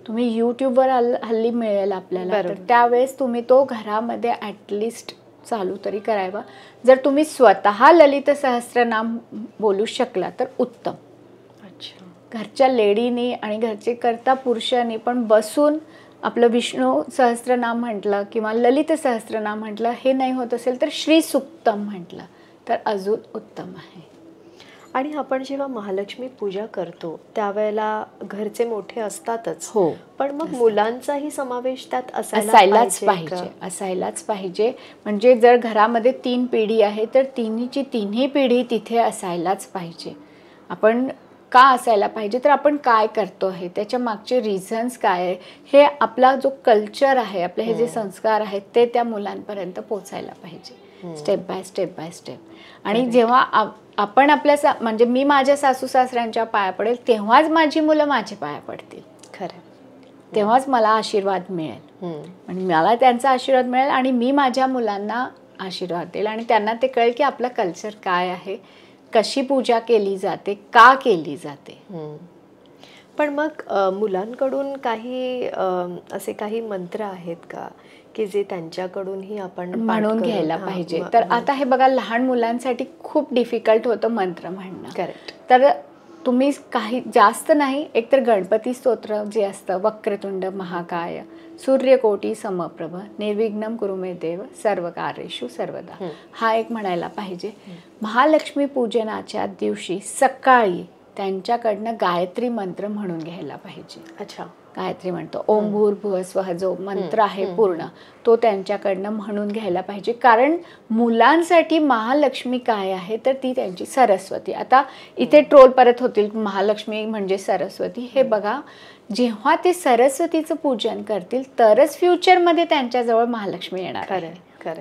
तुम्ही यूट्यूबवर हल्ली मिळेल आपल्याला. तर त्यावेळेस तुम्ही तो घरामध्ये ॲटलिस्ट चालू तरी करावा. जर तुम्ही स्वतः ललित सहस्त्रनाम बोलू शकला तर उत्तम. घरच्या लेडीनी आणि घरचे कर्ता पुरुषांनी पण बसून आपलं विष्णू सहस्त्रनाम म्हटलं किंवा ललित सहस्त्रनाम म्हटलं, हे नाही होत असेल तर श्री सूक्तम म्हटलं तर अजून उत्तम आहे. आणि आपण जेव्हा महालक्ष्मी पूजा करतो त्यावेळेला घरचे मोठे असतातच, हो, पण मग मुलांचाही समावेश त्यात असायलाच पाहिजे. म्हणजे जर घरामध्ये 3 पिढी आहे तर तिन्ही पिढी तिथे असायलाच पाहिजे. आपण का असायला पाहिजे, तर आपण काय करतो आहे, त्याच्या मागचे रिझन्स काय आहे, हे आपला जो कल्चर आहे, आपले हे जे संस्कार आहेत ते त्या मुलांपर्यंत पोचायला पाहिजे, स्टेप बाय स्टेप. आणि जेव्हा आपण म्हणजे मी माझ्या सासू सासऱ्यांच्या पाया पडेल तेव्हाच माझी मुलं माझ्या पाया पडतील. खरं. तेव्हाच मला आशीर्वाद मिळेल. आणि मला त्यांचा आशीर्वाद मिळेल आणि मी माझ्या मुलांना आशीर्वाद देईल आणि त्यांना ते कळेल की आपलं कल्चर काय आहे, कशी पूजा केली जाते, का केली जाते. पण मग मुलांकडून काही असे काही मंत्र आहेत का की जे त्यांच्याकडूनही आपण म्हणून घ्यायला पाहिजे? तर आता हे बघा, लहान मुलांसाठी खूप डिफिकल्ट होतं मंत्र म्हणणं. करेक्ट. तर तुम्ही काही जास्त नाही, एकतर गणपती स्तोत्र जे असतं, वक्रतुंड महाकाय सूर्यकोटी समप्रभ निर्विघ्नं कुरु मे देव सर्व कार्येषु सर्वदा, हा एक म्हणायला पाहिजे. महालक्ष्मी पूजनाच्या दिवशी सकाळी त्यांच्याकडनं गायत्री मंत्र म्हणून घ्यायला पाहिजे. अच्छा. गायत्री म्हणतो, ओम भूर्भुवः स्वः जो मंत्र आहे पूर्ण, तो त्यांच्याकडनं म्हणून घ्यायला पाहिजे. कारण मुलांसाठी महालक्ष्मी काय आहे, तर ती त्यांची सरस्वती. आता इथे ट्रोल परत होतील, महालक्ष्मी म्हणजे सरस्वती. हे बघा, जेव्हा ते सरस्वतीचं पूजन करतील तरच फ्युचरमध्ये त्यांच्याजवळ महालक्ष्मी येणार आहे.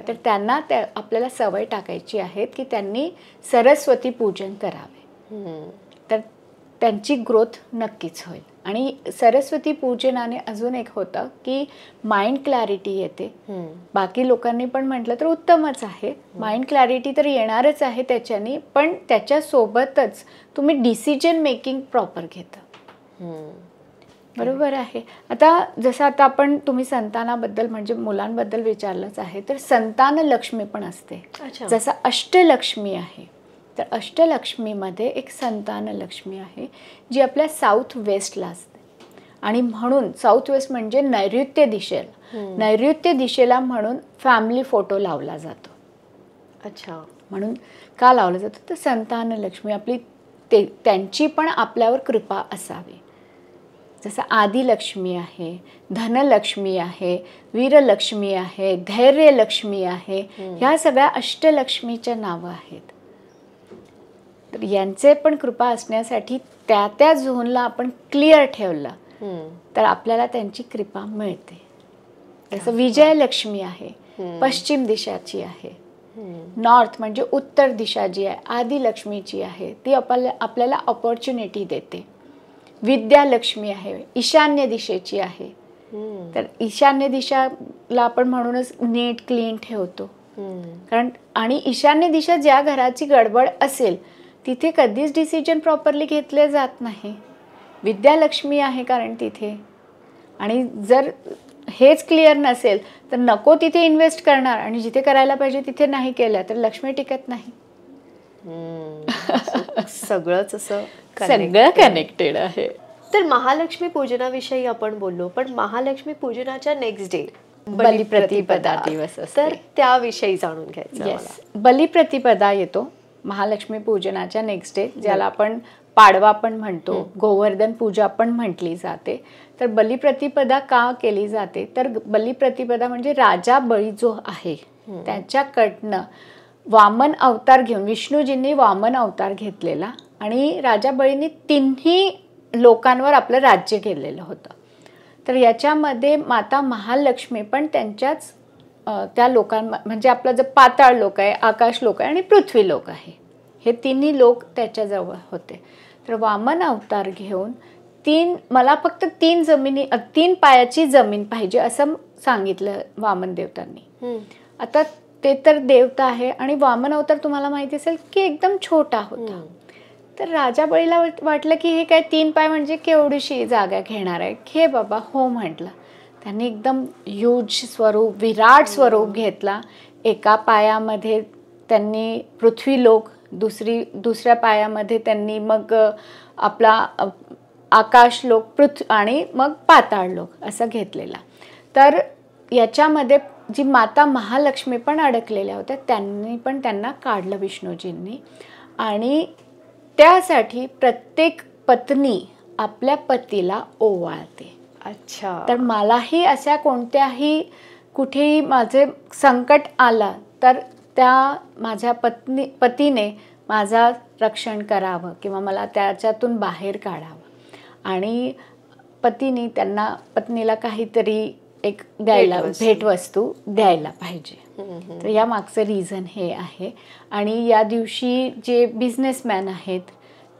तर त्यांना आपल्याला सवय टाकायची आहे की त्यांनी सरस्वती पूजन करावे, तर त्यांची ग्रोथ नक्कीच होईल. आणि सरस्वती पूजनाने अजून एक होतं की माइंड क्लॅरिटी येते. बाकी लोकांनी पण म्हटलं तर उत्तमच आहे, माइंड क्लॅरिटी तर येणारच आहे त्याच्याने, पण त्याच्यासोबतच तुम्ही डिसिजन मेकिंग प्रॉपर घेता. बरोबर आहे. आता जसं आता तुम्ही संतानाबद्दल म्हणजे मुलांबद्दल विचारलंच आहे, तर संतान लक्ष्मी पण असते. जसं अष्टलक्ष्मी आहे, तर अष्टलक्ष्मीमध्ये एक संतान लक्ष्मी आहे जी आपल्या साऊथ वेस्टला असते. आणि म्हणून साऊथ वेस्ट म्हणजे नैऋत्य दिशेला म्हणून फॅमिली फोटो लावला जातो. अच्छा. म्हणून का लावला जातो, तर संतान लक्ष्मी आपली त्यांची पण आपल्यावर कृपा असावी. जसं आदिलक्ष्मी आहे, धनलक्ष्मी आहे, वीरलक्ष्मी आहे, धैर्यलक्ष्मी आहे, ह्या सगळ्या अष्टलक्ष्मीच्या नावं आहेत. तर यांचे पण कृपा असण्यासाठी त्या झोनला आपण क्लिअर ठेवलं तर आपल्याला त्यांची कृपा मिळते. जसं विजयलक्ष्मी आहे, पश्चिम दिशाची आहे. नॉर्थ म्हणजे उत्तर दिशा जी आहे आदिलक्ष्मीची आहे, ती आपल्याला ऑपॉर्च्युनिटी देते. विद्यालक्ष्मी आहे, ईशान्य दिशेची आहे. तर ईशान्य दिशाला आपण म्हणूनच नीट क्लीन ठेवतो. कारण आणि ईशान्य दिशा ज्या घराची गडबड असेल तिथे कधीच डिसिजन प्रॉपरली घेतले जात नाही. विद्यालक्ष्मी आहे कारण तिथे, आणि जर हेच क्लिअर नसेल तर नको तिथे इन्व्हेस्ट करणार आणि जिथे करायला पाहिजे तिथे नाही केलं तर लक्ष्मी टिकत नाही. सगळंच असं सगळं कनेक्टेड आहे. तर महालक्ष्मी पूजनाविषयी आपण बोललो, पण महालक्ष्मी पूजनाच्या नेक्स्ट डे बलिप्रतिपदा दिवस असतो, तर त्याविषयी जाणून घ्यायचं. बलिप्रतिपदा येतो महालक्ष्मी पूजनाच्या नेक्स्ट डे, ज्याला आपण पाडवा पण म्हणतो, गोवर्धन पूजा पण म्हटली जाते. तर बलिप्रतिपदा का केली जाते, तर बलिप्रतिपदा म्हणजे राजा बळी जो आहे त्याच्याकडनं वामन अवतार घेऊन, विष्णूजींनी वामन अवतार घेतलेला आणि राजा बळींनी तिन्ही लोकांवर आपलं राज्य केलेलं होतं. तर याच्यामध्ये माता महालक्ष्मी पण त्यांच्याच त्या लोकांना, म्हणजे आपलं जे पाताळ लोक आहे, आकाश लोक आहे आणि पृथ्वी लोक आहे, हे तिन्ही लोक त्याच्याजवळ होते. तर वामन अवतार घेऊन मला फक्त 3 पायाची जमीन पाहिजे असं सांगितलं वामन देवतांनी. आता ते तर देवता आहे आणि वामन अवतार तुम्हाला माहिती असेल की एकदम छोटा होता. तर राजा बळीला वाटलं की हे काय 3 पाय म्हणजे केवढीशी जागा घेणार आहे, घे बाबा, हो म्हटलं. त्यांनी एकदम ह्यूज स्वरूप, विराट स्वरूप घेतला. एका पायामध्ये त्यांनी पृथ्वीलोक, दुसऱ्या पायामध्ये त्यांनी मग आपला आकाशलोक आणि मग पाताळलोक असं घेतलेला. तर याच्यामध्ये जी माता महालक्ष्मी पण अडकलेल्या होत्या, त्यांनी पण त्यांना काढलं विष्णूजींनी. आणि त्यासाठी प्रत्येक पत्नी आपल्या पतीला ओवाळते. अच्छा. तर मलाही अशा कोणत्याही कुठेही माझे संकट आलं तर त्या माझ्या पतीने माझा रक्षण करावं किंवा मला त्याच्यातून बाहेर काढावं. आणि पत्नीला काहीतरी एक द्यायला, भेटवस्तू द्यायला पाहिजे. तर या मागचं रिझन हे आहे. आणि या दिवशी जे बिझनेसमॅन आहेत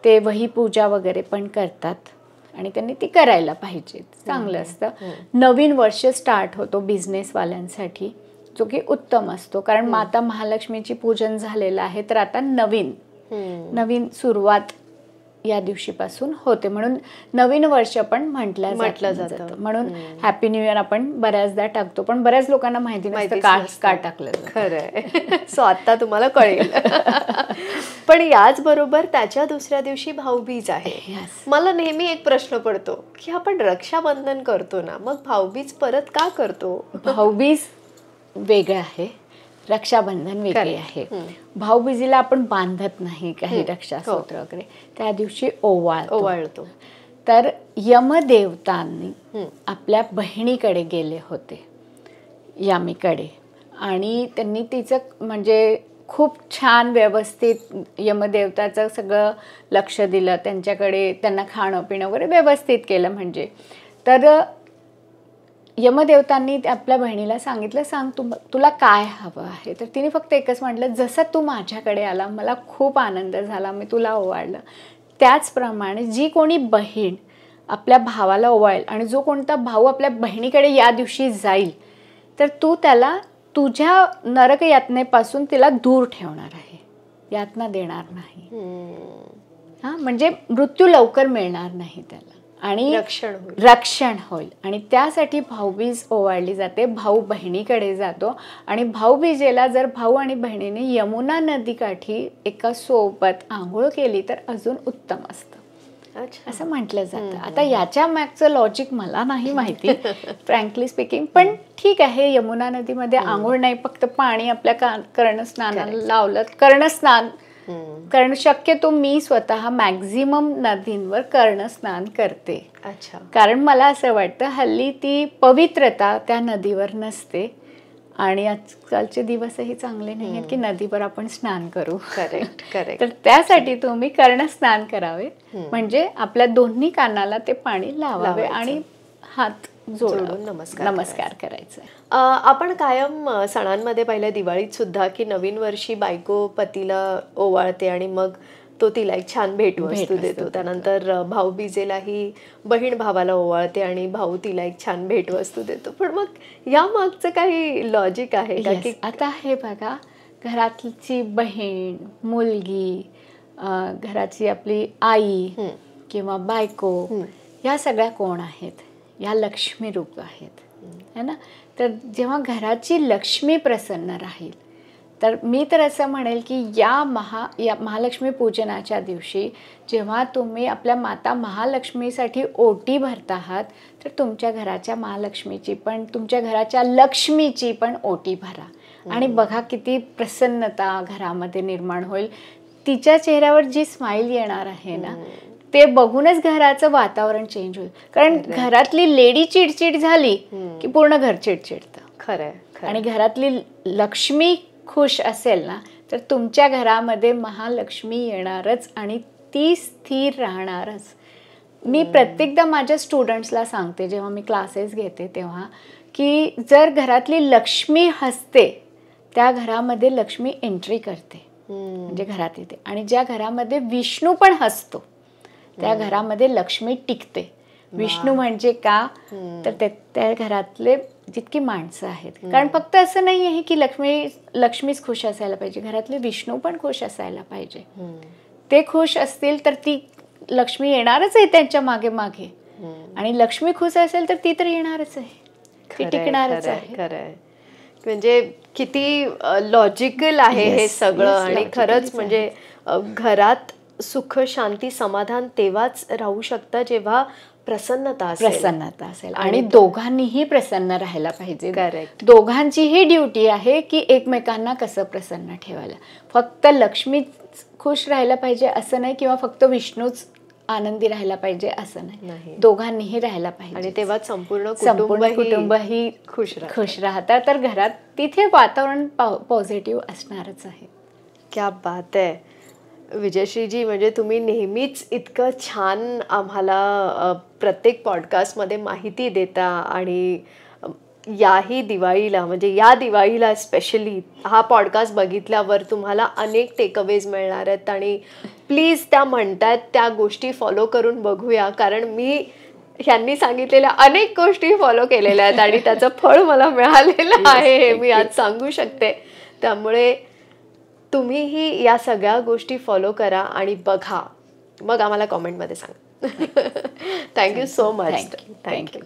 ते वही पूजा वगैरे पण करतात आणि त्यांनी ती करायला पाहिजे. चांगलं असतं. नवीन वर्ष स्टार्ट होतो बिझनेसवाल्यांसाठी, जो की उत्तम असतो. कारण माता महालक्ष्मीची पूजन झालेलं आहे, तर आता नवीन सुरुवात या दिवशीपासून होते. म्हणून नवीन वर्ष पण म्हटलं जातं. म्हणून हॅपी न्यू इयर आपण बऱ्याचदा टाकतो, पण बऱ्याच लोकांना माहिती नसतं का टाकलं जातं. खरंय. सो आता तुम्हाला कळेल. पण याच बरोबर त्याच्या दुसऱ्या दिवशी भाऊबीज आहे. मला नेहमी एक प्रश्न पडतो की आपण रक्षाबंधन करतो ना, मग भाऊबीज परत का करतो? भाऊबीज वेगळं आहे, रक्षाबंधन वेगळे आहे. भाऊबीजीला आपण बांधत नाही काही रक्षासूत्र वगैरे, त्या दिवशी ओवाळतो. तर यमदेवतांनी आपल्या बहिणीकडे गेले होते, यामीकडे, आणि त्यांनी तिचं म्हणजे खूप छान व्यवस्थित यमदेवताचं सगळं लक्ष दिलं त्यांच्याकडे, त्यांना खाणं पिणं वगैरे व्यवस्थित केलं. म्हणजे तर यमदेवतांनी आपल्या बहिणीला सांगितलं, सांग तुला काय हवं आहे. तर तिने फक्त एकच म्हटलं, जसं तू माझ्याकडे आला मला खूप आनंद झाला, मी तुला ओवाळलं, त्याचप्रमाणे जी कोणी बहीण आपल्या भावाला ओवाळेल आणि जो कोणता भाऊ आपल्या बहिणीकडे या दिवशी जाईल, तर तू त्याला तुझ्या नरक यातनेपासून तिला दूर ठेवणार आहे, यातना देणार नाही. म्हणजे मृत्यू लवकर मिळणार नाही त्याला आणि रक्षण होईल. आणि त्यासाठी भाऊबीज ओवाळली जाते. भाऊ बहिणीकडे जातो आणि भाऊबीजेला जर भाऊ आणि बहिणीने यमुना नदीकाठी एका सोबत आंघोळ केली तर अजून उत्तम असतं, असं म्हटलं जातं. आता याच्या मागचं लॉजिक मला नाही माहिती फ्रँकली स्पीकिंग, पण ठीक आहे. यमुना नदीमध्ये आंघोळ नाही, फक्त पाणी आपल्या कर्णस्नानाला लावलं, कर्णस्नान. कारण शक्यतो मी स्वतः मॅक्झिमम नदींवर कर्णस्नान करते. कारण मला असं वाटतं हल्ली ती पवित्रता त्या नदीवर नसते आणि आजकालचे दिवसही चांगले नाही आहेत की नदीवर आपण स्नान करू. करेक्ट. तर त्यासाठी तुम्ही कर्णस्नान करावे, म्हणजे आपल्या दोन्ही कानाला ते पाणी लावावे आणि हात जोडून नमस्कार करायचा. आपण कायम सणांमध्ये पाहिलं, दिवाळीत सुद्धा, की नवीन वर्षी बायको पतीला ओवाळते आणि मग तो तिला एक छान भेटवस्तू देतो. त्यानंतर भाऊबीजेलाही बहीण भावाला ओवाळते आणि भाऊ तिला एक छान भेटवस्तू देतो. पण मग या मागचं काही लॉजिक आहे का? की आता हे बघा, घरातली बहीण, मुलगी, घराची आपली आई किंवा बायको, या सगळ्या कोण आहेत? या लक्ष्मी रूप आहेत, है ना. तर जेव्हा घराची लक्ष्मी प्रसन्न राहील, तर मी तर असं म्हणेल की या महालक्ष्मी पूजनाच्या दिवशी जेव्हा तुम्ही आपल्या माता महालक्ष्मीसाठी ओटी भरत आहात, तर तुमच्या घराच्या महालक्ष्मीची पण, तुमच्या घराच्या लक्ष्मीची पण ओटी भरा आणि बघा किती प्रसन्नता घरामध्ये निर्माण होईल. तिच्या चेहऱ्यावर जी स्माईल येणार आहे ना, ते बघूनच घराचं वातावरण चेंज होईल. कारण घरातली लेडी चिडचिड झाली की पूर्ण घर चिडचिडतं. खरंय. आणि घरातली लक्ष्मी खुश असेल ना, तर तुमच्या घरामध्ये महालक्ष्मी येणारच आणि ती स्थिर राहणारच. मी प्रत्येकदा माझ्या स्टुडंट्सला सांगते जेव्हा मी क्लासेस घेते तेव्हा, की जर घरातली लक्ष्मी हसते, त्या घरामध्ये लक्ष्मी एंट्री करते, म्हणजे घरात येते. आणि ज्या घरामध्ये विष्णू पण हसतो, त्या घरामध्ये लक्ष्मी टिकते. विष्णू म्हणजे का, तर त्या घरातले जितकी माणसं आहेत. कारण फक्त असं नाही आहे की लक्ष्मीच खुश असायला पाहिजे, घरातले विष्णू पण खुश असायला पाहिजे. ते खुश असतील तर ती लक्ष्मी येणारच आहे त्यांच्या मागे मागे, आणि लक्ष्मी खुश असेल तर ती तर येणारच आहे, ती टिकणारच आहे. खरंय. म्हणजे किती लॉजिकल आहे हे सगळं. आणि खरंच म्हणजे घरात सुख, शांती, समाधान तेव्हाच राहू शकतं जेव्हा प्रसन्नता असेल आणि दोघांनीही प्रसन्न राहायला पाहिजे. करेक्ट. दोघांचीही ड्युटी आहे की एकमेकांना कसं प्रसन्न ठेवायला. फक्त लक्ष्मी खुश राहायला पाहिजे असं नाही, किंवा फक्त विष्णूच आनंदी राहायला पाहिजे असं नाही. दोघांनीही राहायला पाहिजे. आणि तेव्हा संपूर्ण कुटुंब ही खुश राहतात. तर घरात तिथे वातावरण पॉझिटिव्ह असणारच आहे. क्या बात आहे विजयश्रीजी. म्हणजे तुम्ही नेहमीच इतकं छान आम्हाला प्रत्येक पॉडकास्टमध्ये माहिती देता, आणि याही दिवाळीला, म्हणजे या दिवाळीला स्पेशली हा पॉडकास्ट बघितल्यावर तुम्हाला अनेक टेकअवेज मिळणार आहेत. आणि प्लीज त्या म्हणतात त्या गोष्टी फॉलो करून बघूया, कारण मी ह्यांनी सांगितलेल्या अनेक गोष्टी फॉलो केलेल्या आहेत आणि त्याचं फळ मला मिळालेलं आहे हे मी आज सांगू शकते. त्यामुळे तुम्हीही या सगळ्या गोष्टी फॉलो करा आणि बघा, मग आम्हाला कॉमेंटमध्ये सांगा. Thank you so much. थँक्यू.